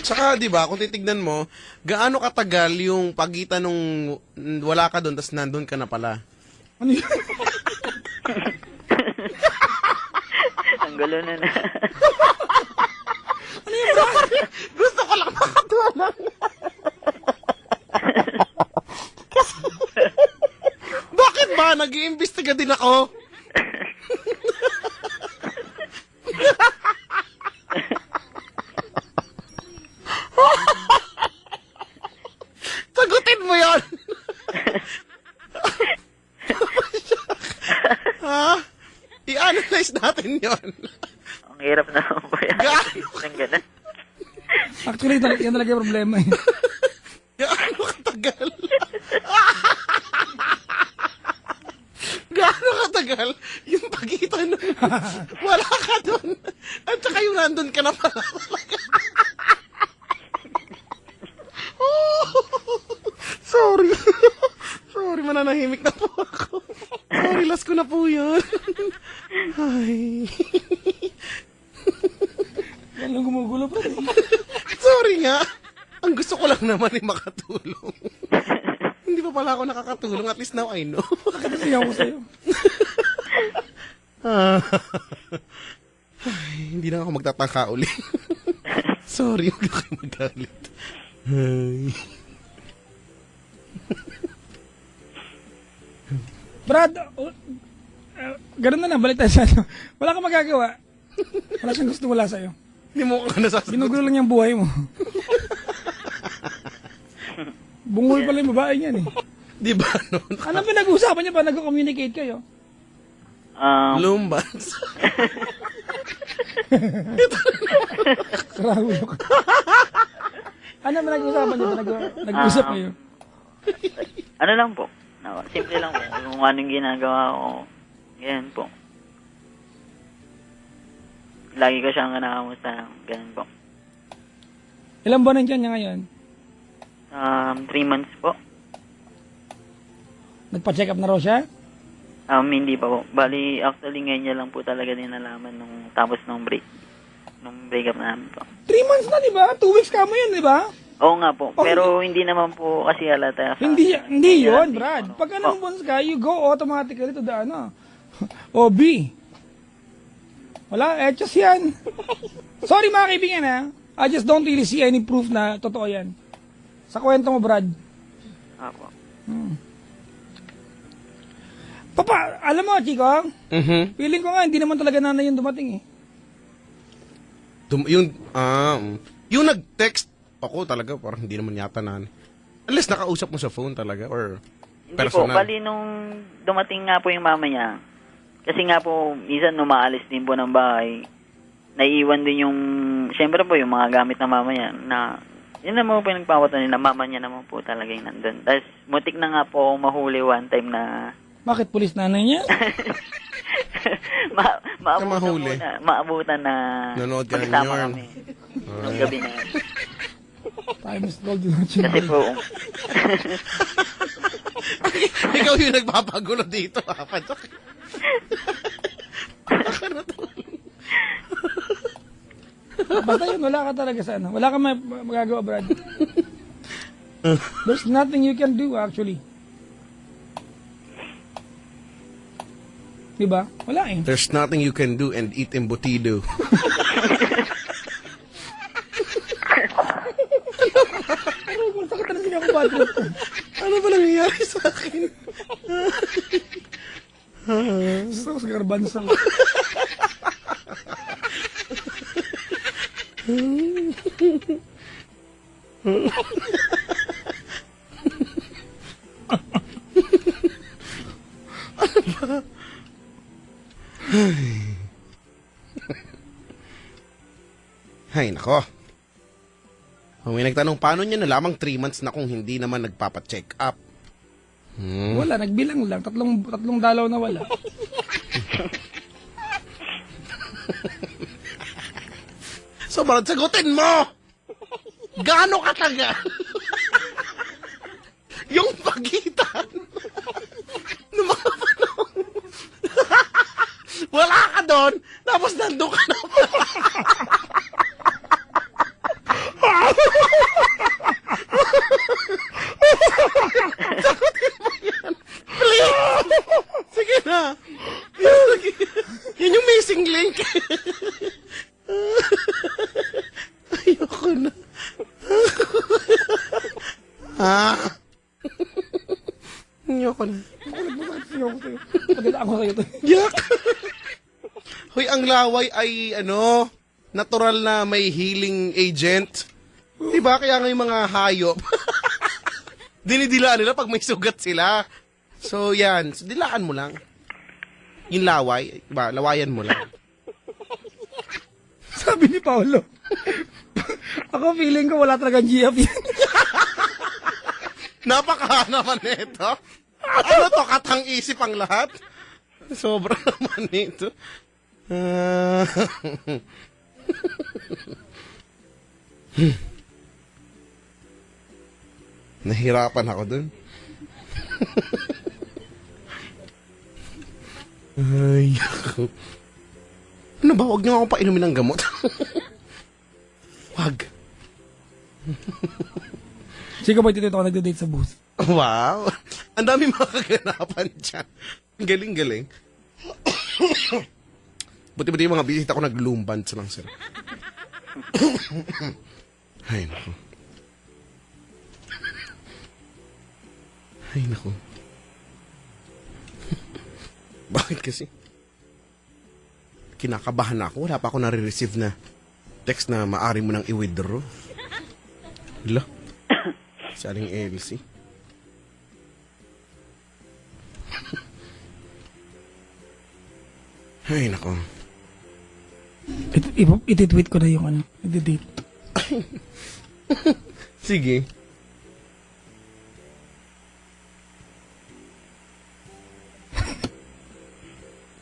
Tsaka, di ba, kung titignan mo, gaano katagal yung pagitan nung wala ka doon, tas nandun ka na pala? Ano yun? Ang gulo na na. Ano yun, Brad? Gusto ko lang makatulang. Bakit ba? Nag-iimbestiga din ako. Sagutin mo yon. Ha? I-analyze natin yon. Ang hirap na po yan. Gaano? Ang ganun. Actually, yan talaga yung problema eh. Gaano katagal? Gaano katagal yung pagitan nung wala ka doon at saka yung nandun ka na pala talaga. Sorry. Sorry, mananahimik na po ako. Sorry, last ko na po yun. Ay. Yan lang gumugulo, Brad. Sorry nga. Ang gusto ko lang naman ay makatulong. Hindi pa pala ako nakakatulong. At least now I know. Nakakasiyaw ko sa'yo. Ay, hindi na ako magtatangka uli. Sorry, huwag na kayo magalit. Ay. Brad, ganun na lang, balik tayo sa ano. Wala kang magagawa. Wala siyang gusto wala sa'yo. Hindi mo ka nasasagot. Ginugulo lang yung buhay mo. Bungol pala yung babae niyan eh. Di ba, no? Ano pinag-uusapan niya pa? Nag-communicate kayo? Lumbans. Karahulo ka. Ano pinag-uusapan niya pa? Nag-usap kayo? Ano lang po. Simple lang po. Kung anong ginagawa ko. Ganyan po. Lagi ko siyang nakamusta. Ganyan po. Ilang buwan nandiyan niya ngayon? 3 months po. Nagpa-check up na raw siya? Hindi pa po. Bali, actually ngayon niya lang po talaga din nalaman nung tapos nung breakup namin po. 3 months na, di ba? 2 weeks ka mo yun, di ba? Oo nga po. Oh, Pero hindi naman po kasi halata. Hindi yun, Brad. Pagka naman ka, you go automatically to the OB. Wala, etos yan. Sorry mga kaibigan ha. I just don't really see any proof na totoo yan. Sa kwento mo, Brad. Apo. Papa, alam mo, Chico, Mhm. feeling ko nga, hindi naman talaga nanay yung dumating eh. Yung nag-text ako talaga, parang hindi naman yata nanay. Unless nakausap mo sa phone talaga, or Hindi personal. po. Bali nung dumating nga po yung mama niya, kasi nga po, minsan numaalis din po ng bahay, naiiwan din yung, syempre po, yung mga gamit ng mama niya, na, yun naman po yung nagpapatuloy na mama niya naman po talaga yung nandun. Tapos, mutik na nga po ako mahuli one time na, Bakit pulis nanay niya? maabutan na, Nanood ka ng magsama Yorn. kami. Nung gabi na yun. Time is gold, di ba, Chico? Kasi po, Ikaw yung nagpapagulo dito, Papa. Basta yun, wala ka talaga sa ano. Wala ka magagawa, Brad. There's nothing you can do, actually. Diba? Wala eh. There's nothing you can do and eat embutido. Pero kung sakit na siya ako, bad trip ko. Ano ba nangyayari sa akin? Gusto ko sa garbanzo. Ay, nako. May nagtanong, paano niya nalamang 3 months na kung hindi naman nagpapa-check up? Wala, nagbilang lang. Tatlong dalaw na wala. So, Brad, sagutin mo! Gaano katagal? Yung pagitan ng mga panahon. Wala ka doon, tapos nandun ka na. Sagutin mo yan. Please! Sige na. Sige. Yun yung missing link. Ayoko na. Ayoko na. Padala ako sa'yo to. Yak! Hoy, ang laway ay, natural na may healing agent. Diba? Kaya nga yung mga hayop, dinidilaan nila pag may sugat sila. So, yan. So, dilaan mo lang. Yung laway, diba? Lawayan mo lang. Sabi ni Paolo, ako feeling ko wala talagang GF yan. Napaka naman nito. Ano to, katang-isip ang lahat? Sobra naman nito. Nahirapan ako dun. Ay, ako. Ano ba? Huwag niyo ako painumin ng gamot. Wag. Sige po, dito ako nagde-date sa booth. Wow. Ang dami mga kaganapan dyan. Galing-galing. Buti-buti yung mga bisita ko naglumbans lang sila. Ay, naku. Ay, naku. Bakit kasi? Kinakabahan ako. Wala pa ako nare-receive na text na maaari mo nang i-withdraw. Hala. Si Aling Elsie. Ay, nako. Iti-tweet ko na yung nagde-date. Sige.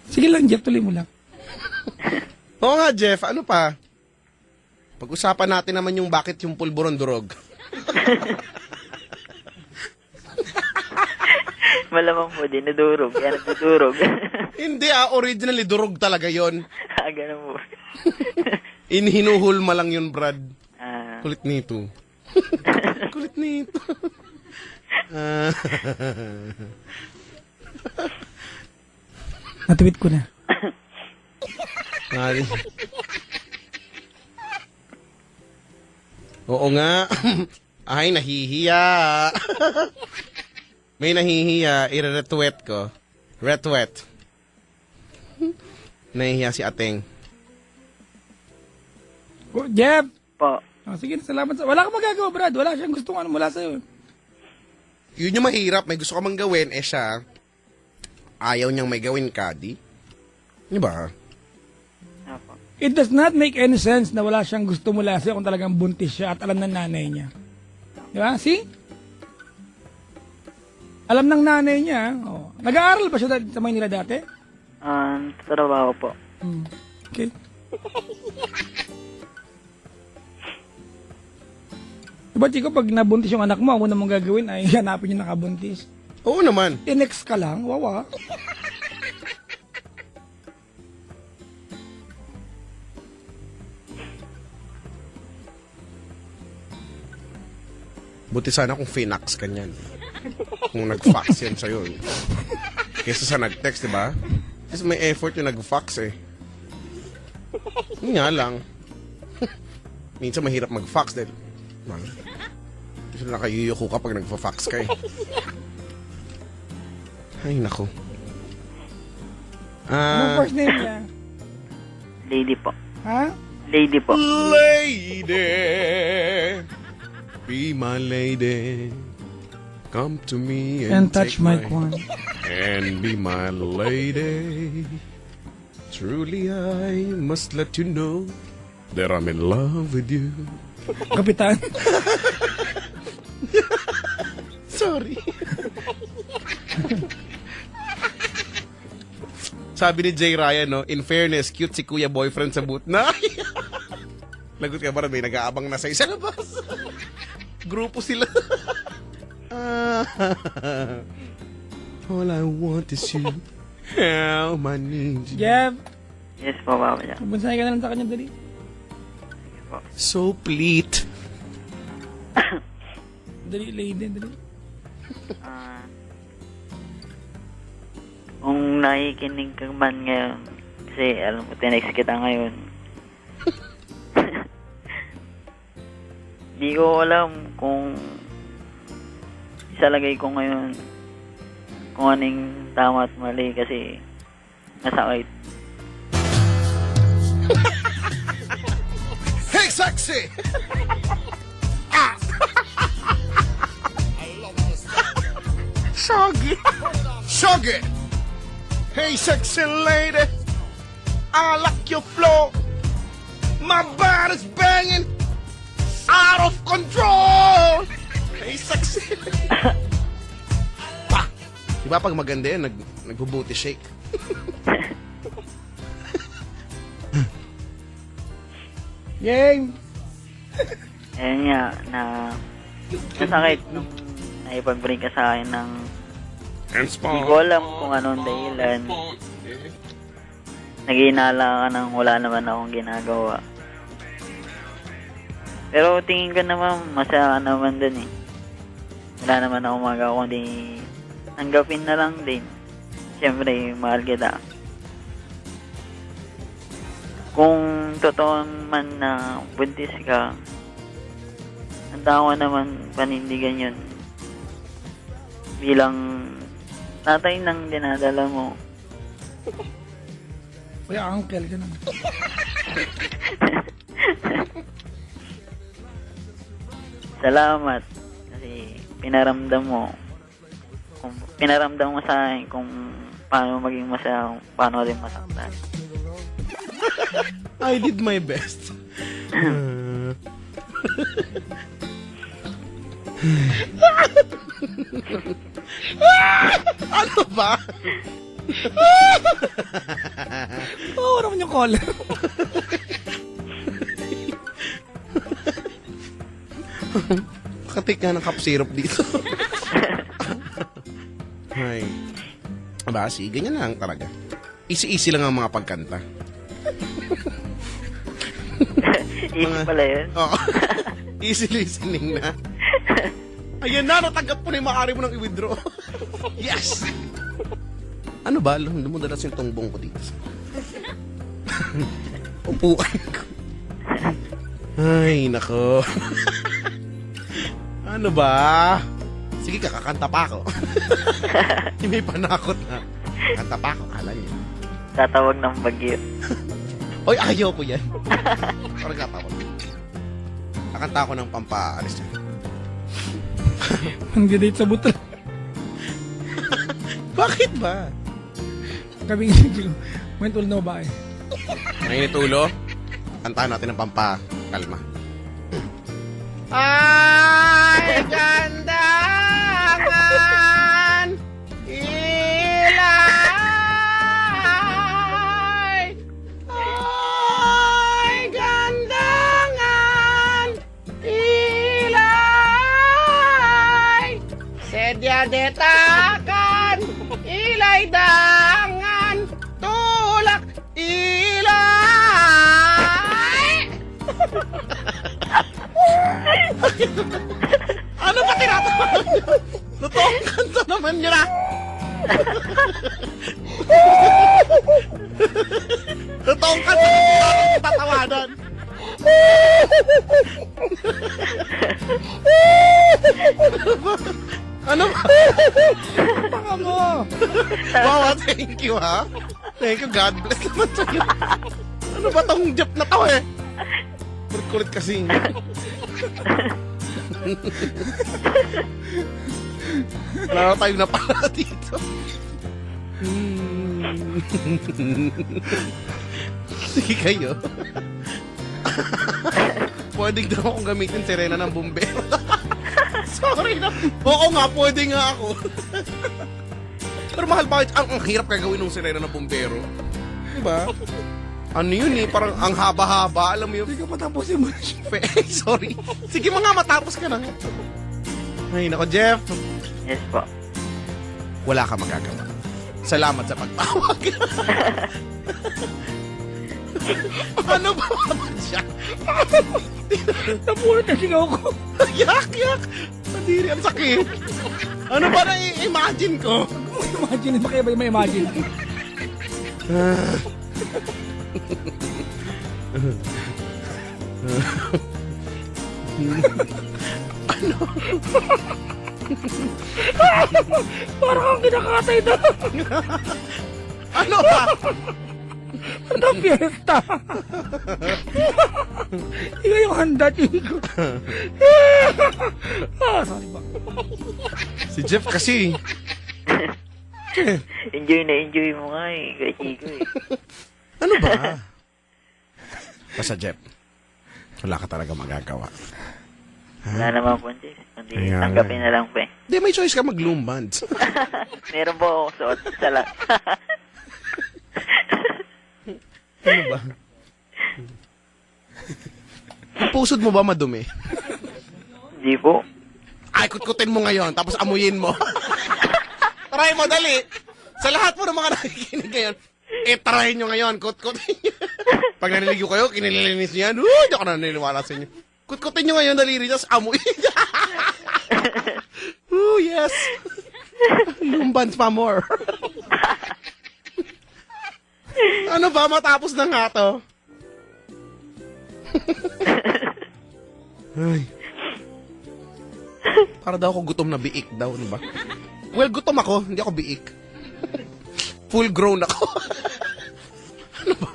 Sige lang, Jeff, tuloy mo lang. Oo nga, Jeff. Ano pa? Pag-usapan natin naman yung bakit yung pulburon durog. Malamang po, dinudurog. Yan, nagdudurog. Hindi originally durog talaga yon. Ganun po. Inhinuhulma lang yun, Brad. Ah, Kulit nito. Kulit nito. Natweet ko na. Oo nga. Ay, nahihiya. May nahihiya. I-retweet ko. Retweet. Nahihiya si Ateng. Oh, Jeff! po. Oh, sige, salamat. Wala kang magagawa, Brad. Wala siyang gustong mula sa'yo. Yun yung mahirap. May gusto ka mang gawin. Siya, ayaw niyang may gawin ka, di? Di ba? Opo. It does not make any sense na wala siyang gusto mula sa'yo kung talagang buntis siya at alam ng nanay niya. Di ba? See? Alam ng nanay niya. Oh. Nag-aaral ba siya sa Maynila dati? Trabaho po. Okay. Diba, Chico, pag nabuntis yung anak mo, ang una mong gagawin ay hanapin yung nakabuntis. Oo naman. Tinext ka lang, wawa. Buti sana kung finax ka niyan. Kung nag-fax yan sa'yo. Kesa sa nag-text, di ba? Kasi may effort yung nag-fax eh. Yun nga lang. Minsan mahirap mag-fax dahil kasi nakayuyuko ka pag nag-fax ka eh. Ay, nako. Anong first name niya? Lady po. Ha? Lady po. Lady, be my lady. Come to me And take touch my kwan. and be my lady. Truly, I must let you know that I'm in love with you. Kapitan. Sorry. Sabi ni Jay Ryan, no, in fairness, cute si kuya boyfriend sa boot na. Lagot ka ba, may nag-aabang na sa isa labas. Grupo sila. All I want is you. How my needs you. Jeff, Yes po, Papa Jack. magbunsahin ka na lang sa kanya, dali. So pleat. Dali, lady, dali. Kung nakikinig ka man ngayon, kasi alam mo, tinext kita ngayon. Di ko alam kung isalagay ko ngayon kung anong tama at mali kasi masakit. Hey, sexy! Shoggy! Shoggy! Hey, sexy lady! I like your flow! My body's banging! Out of control! Hey, sexy! Pa! Diba pag maganda yan, nagbubuti shake? Game! Ayun nga, masakit nung naipag-bring ka sa akin ng hindi ko alam kung anong dahilan. Nag-iinala ka nang wala naman akong ginagawa. Pero tingin ko naman, masaya ka naman dun eh. Wala naman akong magawa kundi tanggapin na lang din. Siyempre, mahal kita. Kung totoo man na buntis ka, handa ko naman panindigan yun. Bilang tatay ng dinadala mo. Kuya, uncle, ganun. Salamat. Kasi pinaramdam mo. Kung pinaramdam mo sa akin kung paano maging masaya, kung paano rin masaktan. I did my best. Ano ba? Oo, naman yung collar. Katik nga ng cup syrup dito. Ay. Basi, ganyan lang talaga. Easy-easy lang ang mga pagkanta. Easy pala yun. Oo. Easy listening na. Ayan na, natanggap ko na yung maaari mo nang i-withdraw. Yes! Ano ba? Lumadalas yung tungbong ko dito. Upuan ko. Ay, nako. Ano ba? Sige, kakakanta pa ako. May panakot na. Kanta pa ako, kala niyo. Tatawag ng bagyo. Oy, ayaw ko yan. Parang katawag. Kakanta ako ng pampaalis niya. Ang ganda sa buto. Bakit ba? Kami nga, may tulad na babae. Mainit ulo. Kantahan natin ng pampakalma. Ay, gandangan ilay. Ay, gandangan ilay. Sedya detakan ilay dangan tulak ilay. Ano ba tinatawa? Totoong kanta naman yun ah. Totoong kanta naman tatawanan. Ano ba? Baka mo! Wow, thank you ha. Thank you, God bless naman sa'yo. Ano ba tong job na to eh? Kulit kasi. Wala na tayong napala dito. Sige kayo. Pwedeng daw akong gamitin sirena ng bumbero. Sorry na. Oo nga, pwede nga ako. Pero mahal, bakit ang hirap gagawin ng sirena ng bumbero? Diba? Ano yun eh, parang ang haba-haba, alam mo yun. Hindi ka patapusin mo na siya. Sorry. Sige mga matapos ka na. Ay, nako Jeff. Yes po. Wala ka magagawa. Salamat sa pagtawag. Ano ba naman siya? Nabuhat na sigaw ko. Yak! Madiri, ang sakit. Ano ba na-imagine ko? Imagine, baka iba may imagine. Parang ang kinakatay na. Ano ba? Ano fiesta? Ikaw yung handa, Chico. Sorry ba? Si Jeff kasi. Enjoy na enjoy mo nga eh, kay Chico eh. Ano ba? Basta Jeff, wala ka talaga magagawa. Wala naman po, Chief. Kundi Ayan. tanggapin na lang po eh. Hindi, may choice ka mag-loombands. Meron po ako suot sa lang. Ano ba? Ang pusod mo ba madumi? Hindi po. Ay, kutkutin mo ngayon, tapos amuyin mo. Try mo, dali. Sa lahat po ng mga nakikinig ngayon, try nyo ngayon, kutkutin nyo. Pag naniligo kayo, kinililinis nyo yan, hindi ako naniniwala sa inyo. Kutkutin nyo ngayon, daliri, tapos amuyin. Yes. Lumbands pa more. Ano ba, matapos na nga to? Ay. Para daw ako gutom na biik daw, ano ba? Well, gutom ako, hindi ako biik. Full grown ako. Ano ba?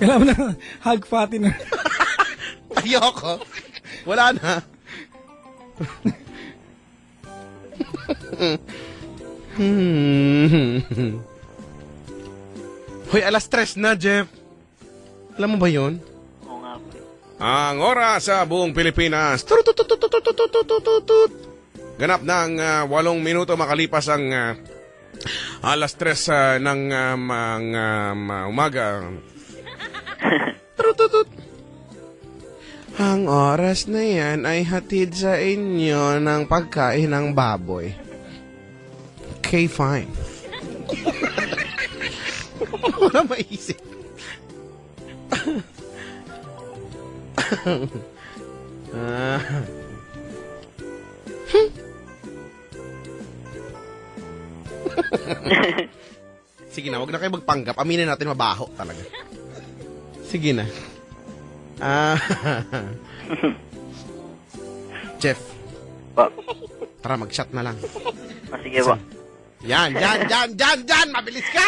Kailangan na hug fatty na. Ayoko. Wala na. Hoy, alas 3 na, Jeff. Alam mo ba yun? Oo nga po eh. Ang oras sa buong Pilipinas. Tutututututututututut. Ganap ng 8 minuto makalipas ang alas 3 ng umaga. Tututut. Ang oras na yan ay hatid sa inyo ng pagkain ng baboy. Okay, fine. Wala maisip. Sige na, wag na kayo magpanggap. Aminin natin, mabaho talaga. Sige na. Jeff, Po. tara mag-shot na lang. Sige po. Yan. Mabilis ka!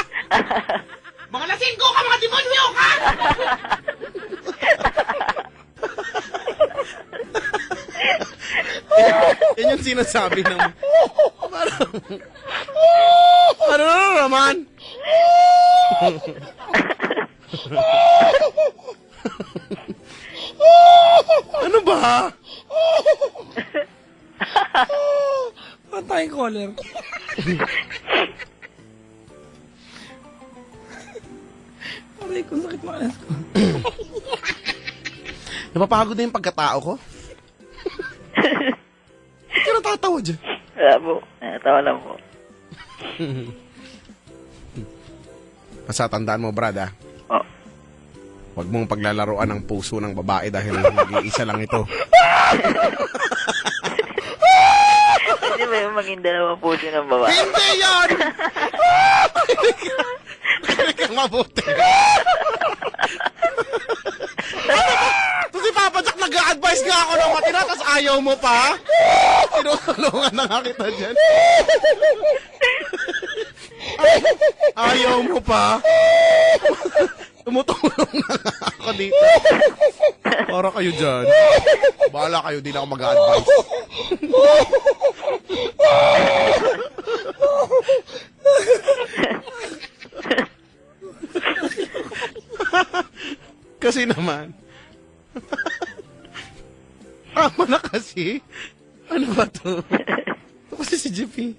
Mga lasinggo ka, mga demonyo ka! Yan yung sinasabi ng... Ano naman? Ano ba? Patay caller. Aray ko, sakit maalas ko. Napapagod na yung pagkatao ko? Hindi ka natatawa dyan. Wala po. Natawa lang po. Basta tandaan mo, Brad, Oh. Huwag mong paglalaroan ng puso ng babae dahil nag-iisa lang ito. Hindi ba yung maging dalawang puso ng babae? Hindi yan! Kaya kang mabuti. Tapos si Papa Jack nag-a-advise nga ako ng matira, tapos ayaw mo pa? Tinutulungan na nga kita dyan. Ayaw mo pa? Tumutulong na nga ako dito. Para kayo dyan. Bahala kayo, di na ako mag-a-advise. Kasi naman, tama na kasi. Ano ba to? Ito kasi si Jeff eh.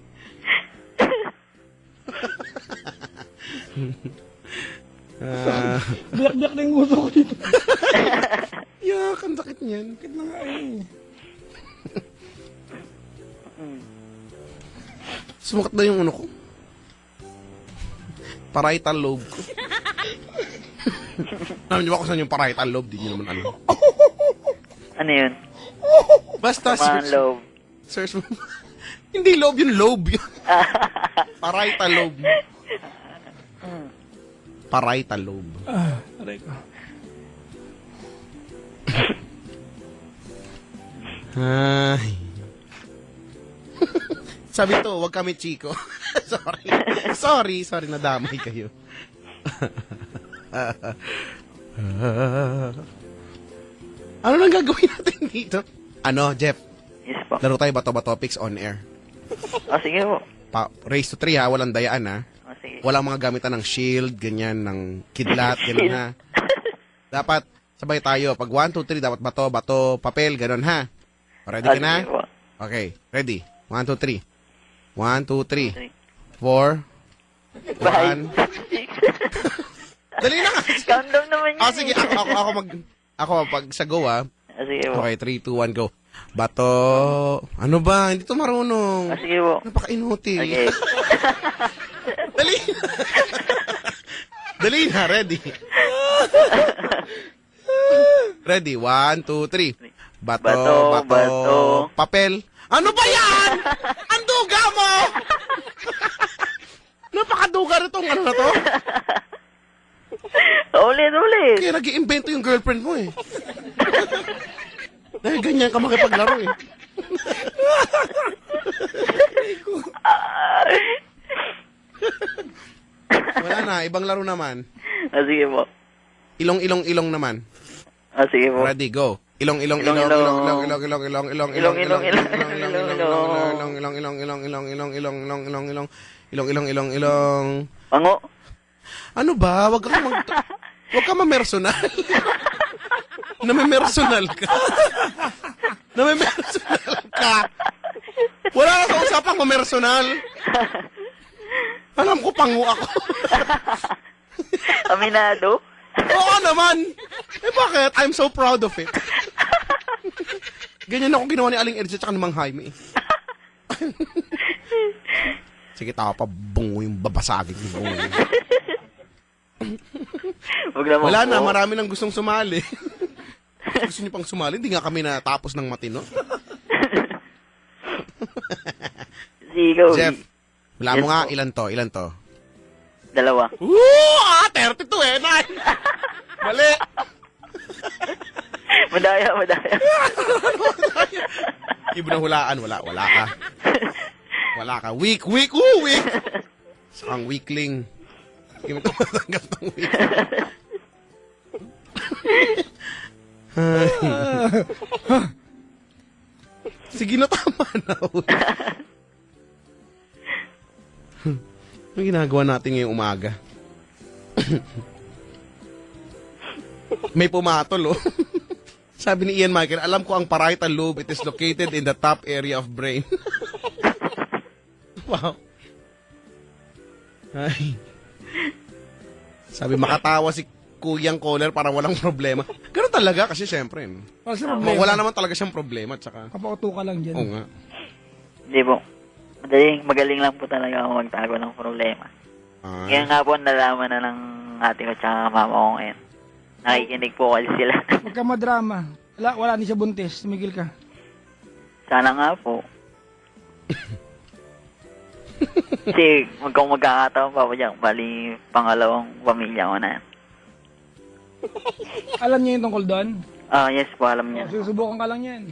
Biyak-biyak na yung uso ko dito. Yak, ang sakit niyan. Bakit na nga eh. Sumakit na yung ano ko. Parietal lobe ko. Alam niyo ba kung saan yung parietal lobe? Di niyo naman alam. Ano yun? Basta, Mga love. search mo. Hindi lobe yun, lobe yun. Parietal lobe. Parietal lobe. Aray ko. Ay. Sabi to, wag kami chiko. Sorry, nadamay kayo. Ano nang gagawin natin dito? Ano, Jeff? Yes po. Laro tayo bato-bato topics on air. Sige po. Race to 3 ha, walang dayaan ha. Sige. Walang mga gamitan ng shield, ganyan, ng kidlat, ganyan ha. Dapat sabay tayo. Pag 1, 2, 3, dapat bato, papel, ganun ha. Ready ka na? Sige po. Okay, ready. 1, 2, 3. 1, 2, 3. 4. 1. Dali na nga. Countdown naman yun. Sige, ako pag sa go Sige po. Okay, 3, 2, 1, go. Bato. Ano ba? Hindi to marunong. Sige po. Napaka-inuti. Okay. Dali. Dali na, ready. Ready, 1, 2, 3. Bato, papel. Ano ba yan? Ang duga mo! Napakaduga na tong ano na to. Ulit. Kaya nag-iimbento yung girlfriend mo eh. Dahil ganyan ka makipaglaro eh. Wala na, ibang laro naman. Sige po. Ilong naman. Sige po. Ready, go. Ilong. Pango. Ano ba? Wag ka mamersonal. Namimersonal ka. Wala na sa usapang mamersonal. Alam ko, pango ako. Aminado. Oo naman. Bakit? I'm so proud of it. Ganyan ako ginawa ni Aling Edge at ni Mang Jaime. Sige, tapa, bungo yung babasagin yung bungo. Wala na, marami nang gustong sumali. Gusto niyo pang sumali? Hindi nga kami natapos ng matino. Sigaw. Jeff, wala mo Yes, nga, po. ilan to? 2. 32 eh, nine! Mali! Madaya. Iba na hulaan, wala ka. Wala ka. Weak! Weak! Ang weakling. Hindi mo tumatanggap ng weakling. Sige na, tama na. Ano ginagawa natin ngayong umaga? May pumatol, oh. Sabi ni Ian Michael, alam ko ang parietal lobe, it is located in the top area of brain. Wow. Ay. Sabi, makatawa si Kuyang Caller para walang problema. Ganun talaga kasi syempre. Wala siyang problema. Wala naman talaga siyang problema. Tsaka, Kapauto ka lang dyan. oo nga. Hindi po. Magaling lang po talaga ako magtago ng problema. Ay. Kaya nga po nalaman na ng ate ko tsaka mama ko ngayon. Nakikinig po kasi sila. Huwag ka madrama. Wala, hindi siya buntis. Tumigil ka. Sana nga po. Kasi magkakataon pa po dyan. Bali, pangalawang pamilya ko na yan. Alam niya yung tungkol doon? Yes po, alam niya. Susubukan ka lang yan.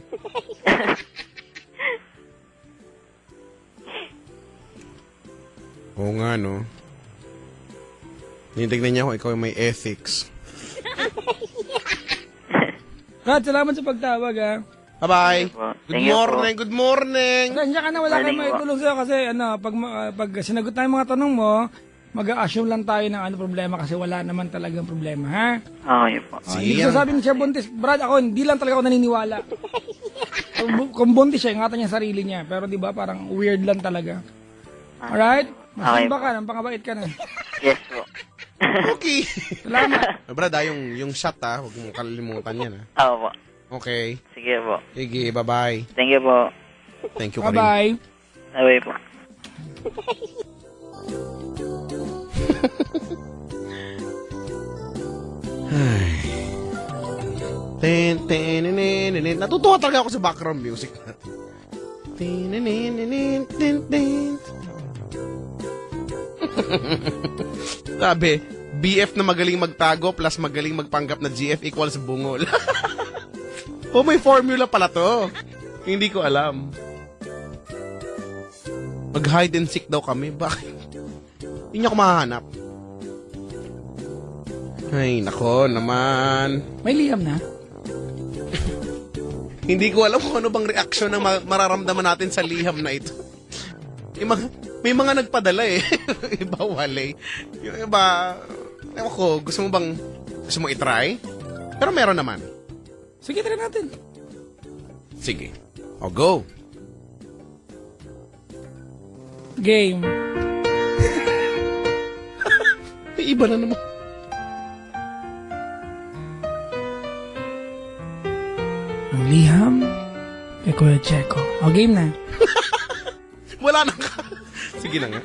Oo nga, no? Tingnan niya ako, ikaw yung may ethics. Brad, salamat sa pagtawag, ha. Bye-bye. Thank you po. Good morning. Nandiyan ka na, wala kang Morning, maitulong sa'yo kasi pag sinagot tayo mga tanong mo, mag-a-assume lang tayo ng problema kasi wala naman talagang problema, ha? Okay po. Hindi ko sasabihin siya buntis. Brad, ako, hindi lang talaga ako naniniwala. Kung buntis siya, ingatan niya sarili niya. Pero di ba, parang weird lang talaga. Alright? Okay Masimba po. ka, nang pangabait ka na. Yes po. Okay. Salamat. Brad, yung shot huwag mong kalimutan yan Oo po. Okay. Sige po. Sige, bye-bye. Thank you po. Thank you ka rin. Bye-bye. Bye po. Natutuwa talaga ako sa background music natin. Sabi, BF na magaling magtago plus magaling magpanggap na GF equals bungol. Oh, may formula pala to. Hindi ko alam. Mag-hide and seek daw kami. Bakit? Hindi niya ako mahahanap. Ay, nako naman. May liham na. Hindi ko alam kung ano bang reaksyon na mararamdaman natin sa liham na ito. May mga nagpadala eh. Iba wala eh. Yung iba, ewan ko, gusto mo itry? Pero meron naman. Sige, try natin. Sige. O, go. Game. May iba na naman. Ang liham kay Kuya Checo. O, game na. Wala na ka. Sige na nga.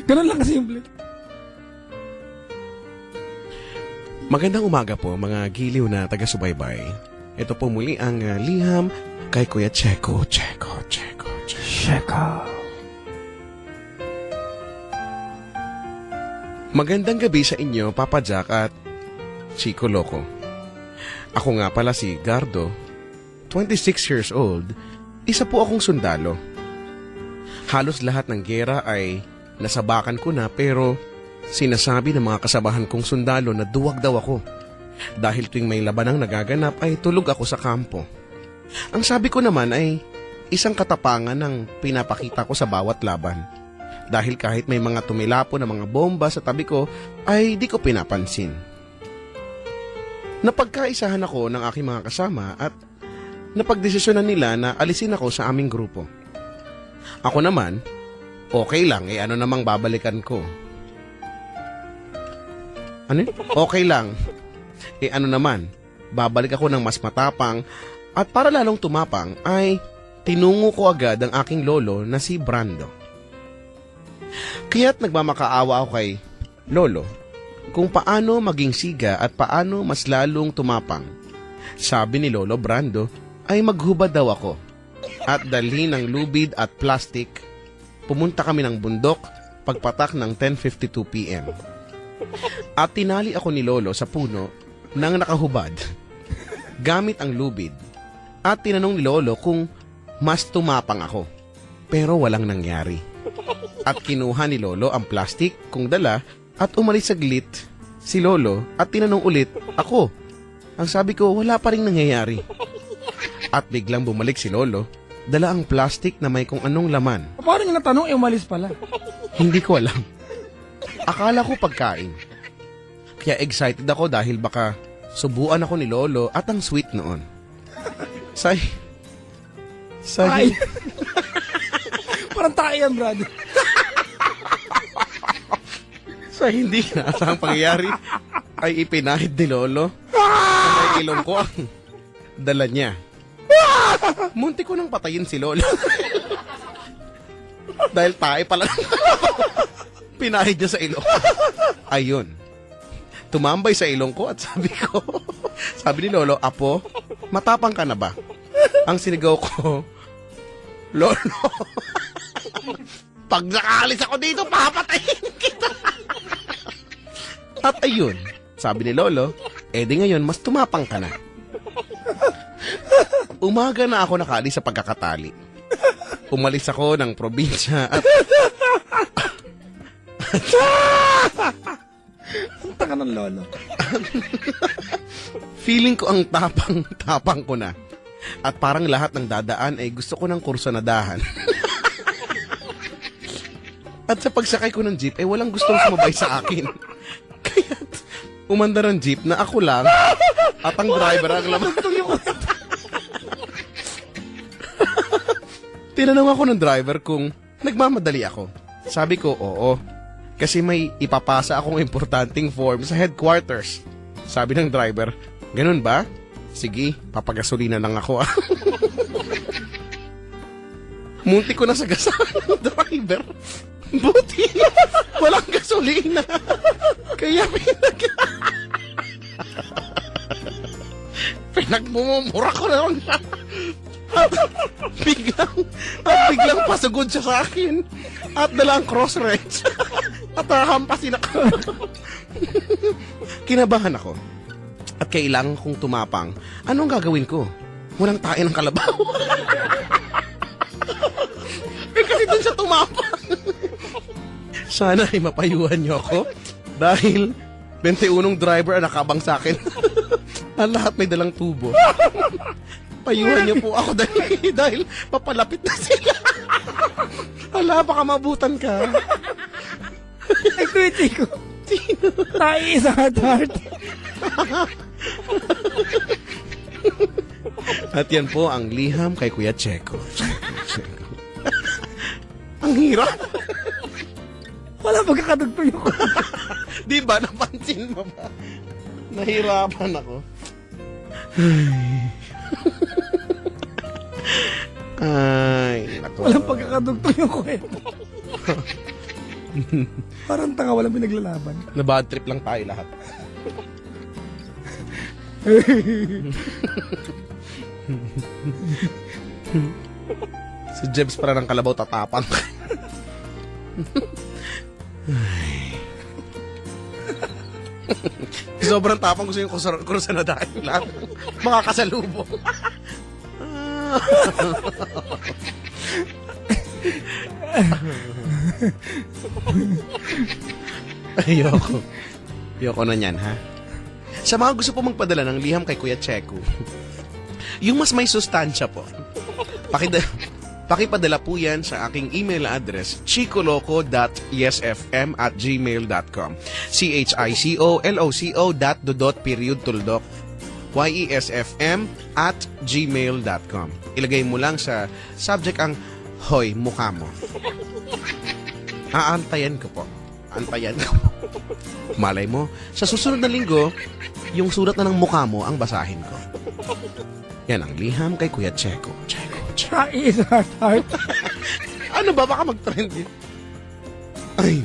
Ganun lang kasimple. Magandang umaga po mga giliw na taga-subaybay. Ito po muli ang liham kay Kuya Checo. Checo. Magandang gabi sa inyo, Papa Jack at Chico Loco. Ako nga pala si Gardo, 26 years old, isa po akong sundalo. Halos lahat ng gera ay nasabakan ko na pero sinasabi ng mga kasabahan kong sundalo na duwag daw ako. Dahil tuwing may labanang nagaganap ay tulog ako sa kampo. Ang sabi ko naman ay isang katapangan ng pinapakita ko sa bawat laban. Dahil kahit may mga tumilapo na mga bomba sa tabi ko ay di ko pinapansin. Napagkaisahan ako ng aking mga kasama at napagdesisyonan nila na alisin ako sa aming grupo. Ako naman, okay lang, ano namang babalikan ko. Ano? Okay lang. Ano naman, babalik ako ng mas matapang at para lalong tumapang ay tinungo ko agad ang aking lolo na si Brando. Kaya't nagmamakaawa ako kay Lolo kung paano maging siga at paano mas lalong tumapang. Sabi ni Lolo Brando ay maghubad daw ako at dalhin ng lubid at plastic. Pumunta kami ng bundok pagpatak ng 10:52 p.m. At tinali ako ni Lolo sa puno nang nakahubad gamit ang lubid at tinanong ni Lolo kung mas tumapang ako. Pero walang nangyari. At kinuha ni Lolo ang plastic kung dala at umalis saglit si Lolo at tinanong ulit ako. Ang sabi ko, wala pa rin nangyayari. At biglang bumalik si Lolo, dala ang plastic na may kung anong laman. Paano niya natanong? Umalis pala. Hindi ko alam. Akala ko pagkain. Kaya excited ako dahil baka subuan ako ni Lolo at ang sweet noon. Ay. Parang tayo yan, brad. Sa hindi inaasahang pangyayari ay ipinahid ni Lolo na may ilong ko ang dala niya. Munti ko nang patayin si Lolo. Dahil tayo pala. Pinahid niya sa ilong. Ayun. Tumambay sa ilong ko at sabi ni Lolo, Apo, matapang ka na ba? Ang sinigaw ko, Lolo, pag nakaalis ako dito, papatayin kita. At ayun, sabi ni Lolo, di ngayon, mas tumapang ka na. Umaga na ako nakaalis sa pagkakatali. Umalis ako ng probinsya at Ang taka ng Lolo. feeling ko ang tapang ko na. At parang lahat ng dadaan ay gusto ko ng kursanadahan. At sa pagsakay ko ng jeep ay walang gustong sumabay sa akin. Kaya umandar ang jeep na ako lang at ang driver ang laman. Tinanong ako ng driver kung nagmamadali ako. Sabi ko, oo. Kasi may ipapasa akong importanteng form sa headquarters. Sabi ng driver, ganun ba? Sige, papagasolina lang ako ah. Munti ko na sagasahan ng driver. Buti, walang gasolina. Kaya pinagmumura ko na lang siya. At biglang pasugod siya sa akin. At dala ang cross wrench. At hampasin ako. Kinabahan ako. At kailangan kong tumapang. Anong gagawin ko? Walang tae ng kalabaw. Kasi dun siya tumapang. Sana ay mapayuhan niyo ako. Dahil 21 driver ang nakabang sa akin. Ang lahat may dalang tubo. Payuhan niyo po ako dahil papalapit na sila. Hala, baka mabutan ka. Ay, tweety ko. Tayo sa heart. At yan po ang liham kay Kuya Checo. Ang hirap. Wala pagkakadugtong yung Di ba? Napansin mo ba? Nahirapan ako. Ay, naku. Walang pagkakadugtong yung kwento. Parang tanga, walang pinaglalaban. Na bad trip lang tayo lahat. Si Jebs para ng kalabaw tatapang. Sobrang tapang, gusto yung kurusan na dahil lahat. Makakasalubong. Ayoko na yan, ha? Sa mga gusto po magpadala ng liham kay Kuya Checo, yung mas may sustansya po, pakipadala po yan sa aking email address, chicoloco.esfm@gmail.com CHICOLOCO.tuldok YESFM@gmail.com. Ilagay mo lang sa subject ang hoy, mukha mo. Aantayan ko po. Antayan ko. Malay mo, sa susunod na linggo, yung sulat na ng mukha mo ang basahin ko. Yan ang liham kay Kuya Checo. Checo. Tayo sa heart. Ano ba? Baka mag-trend yun. Ay,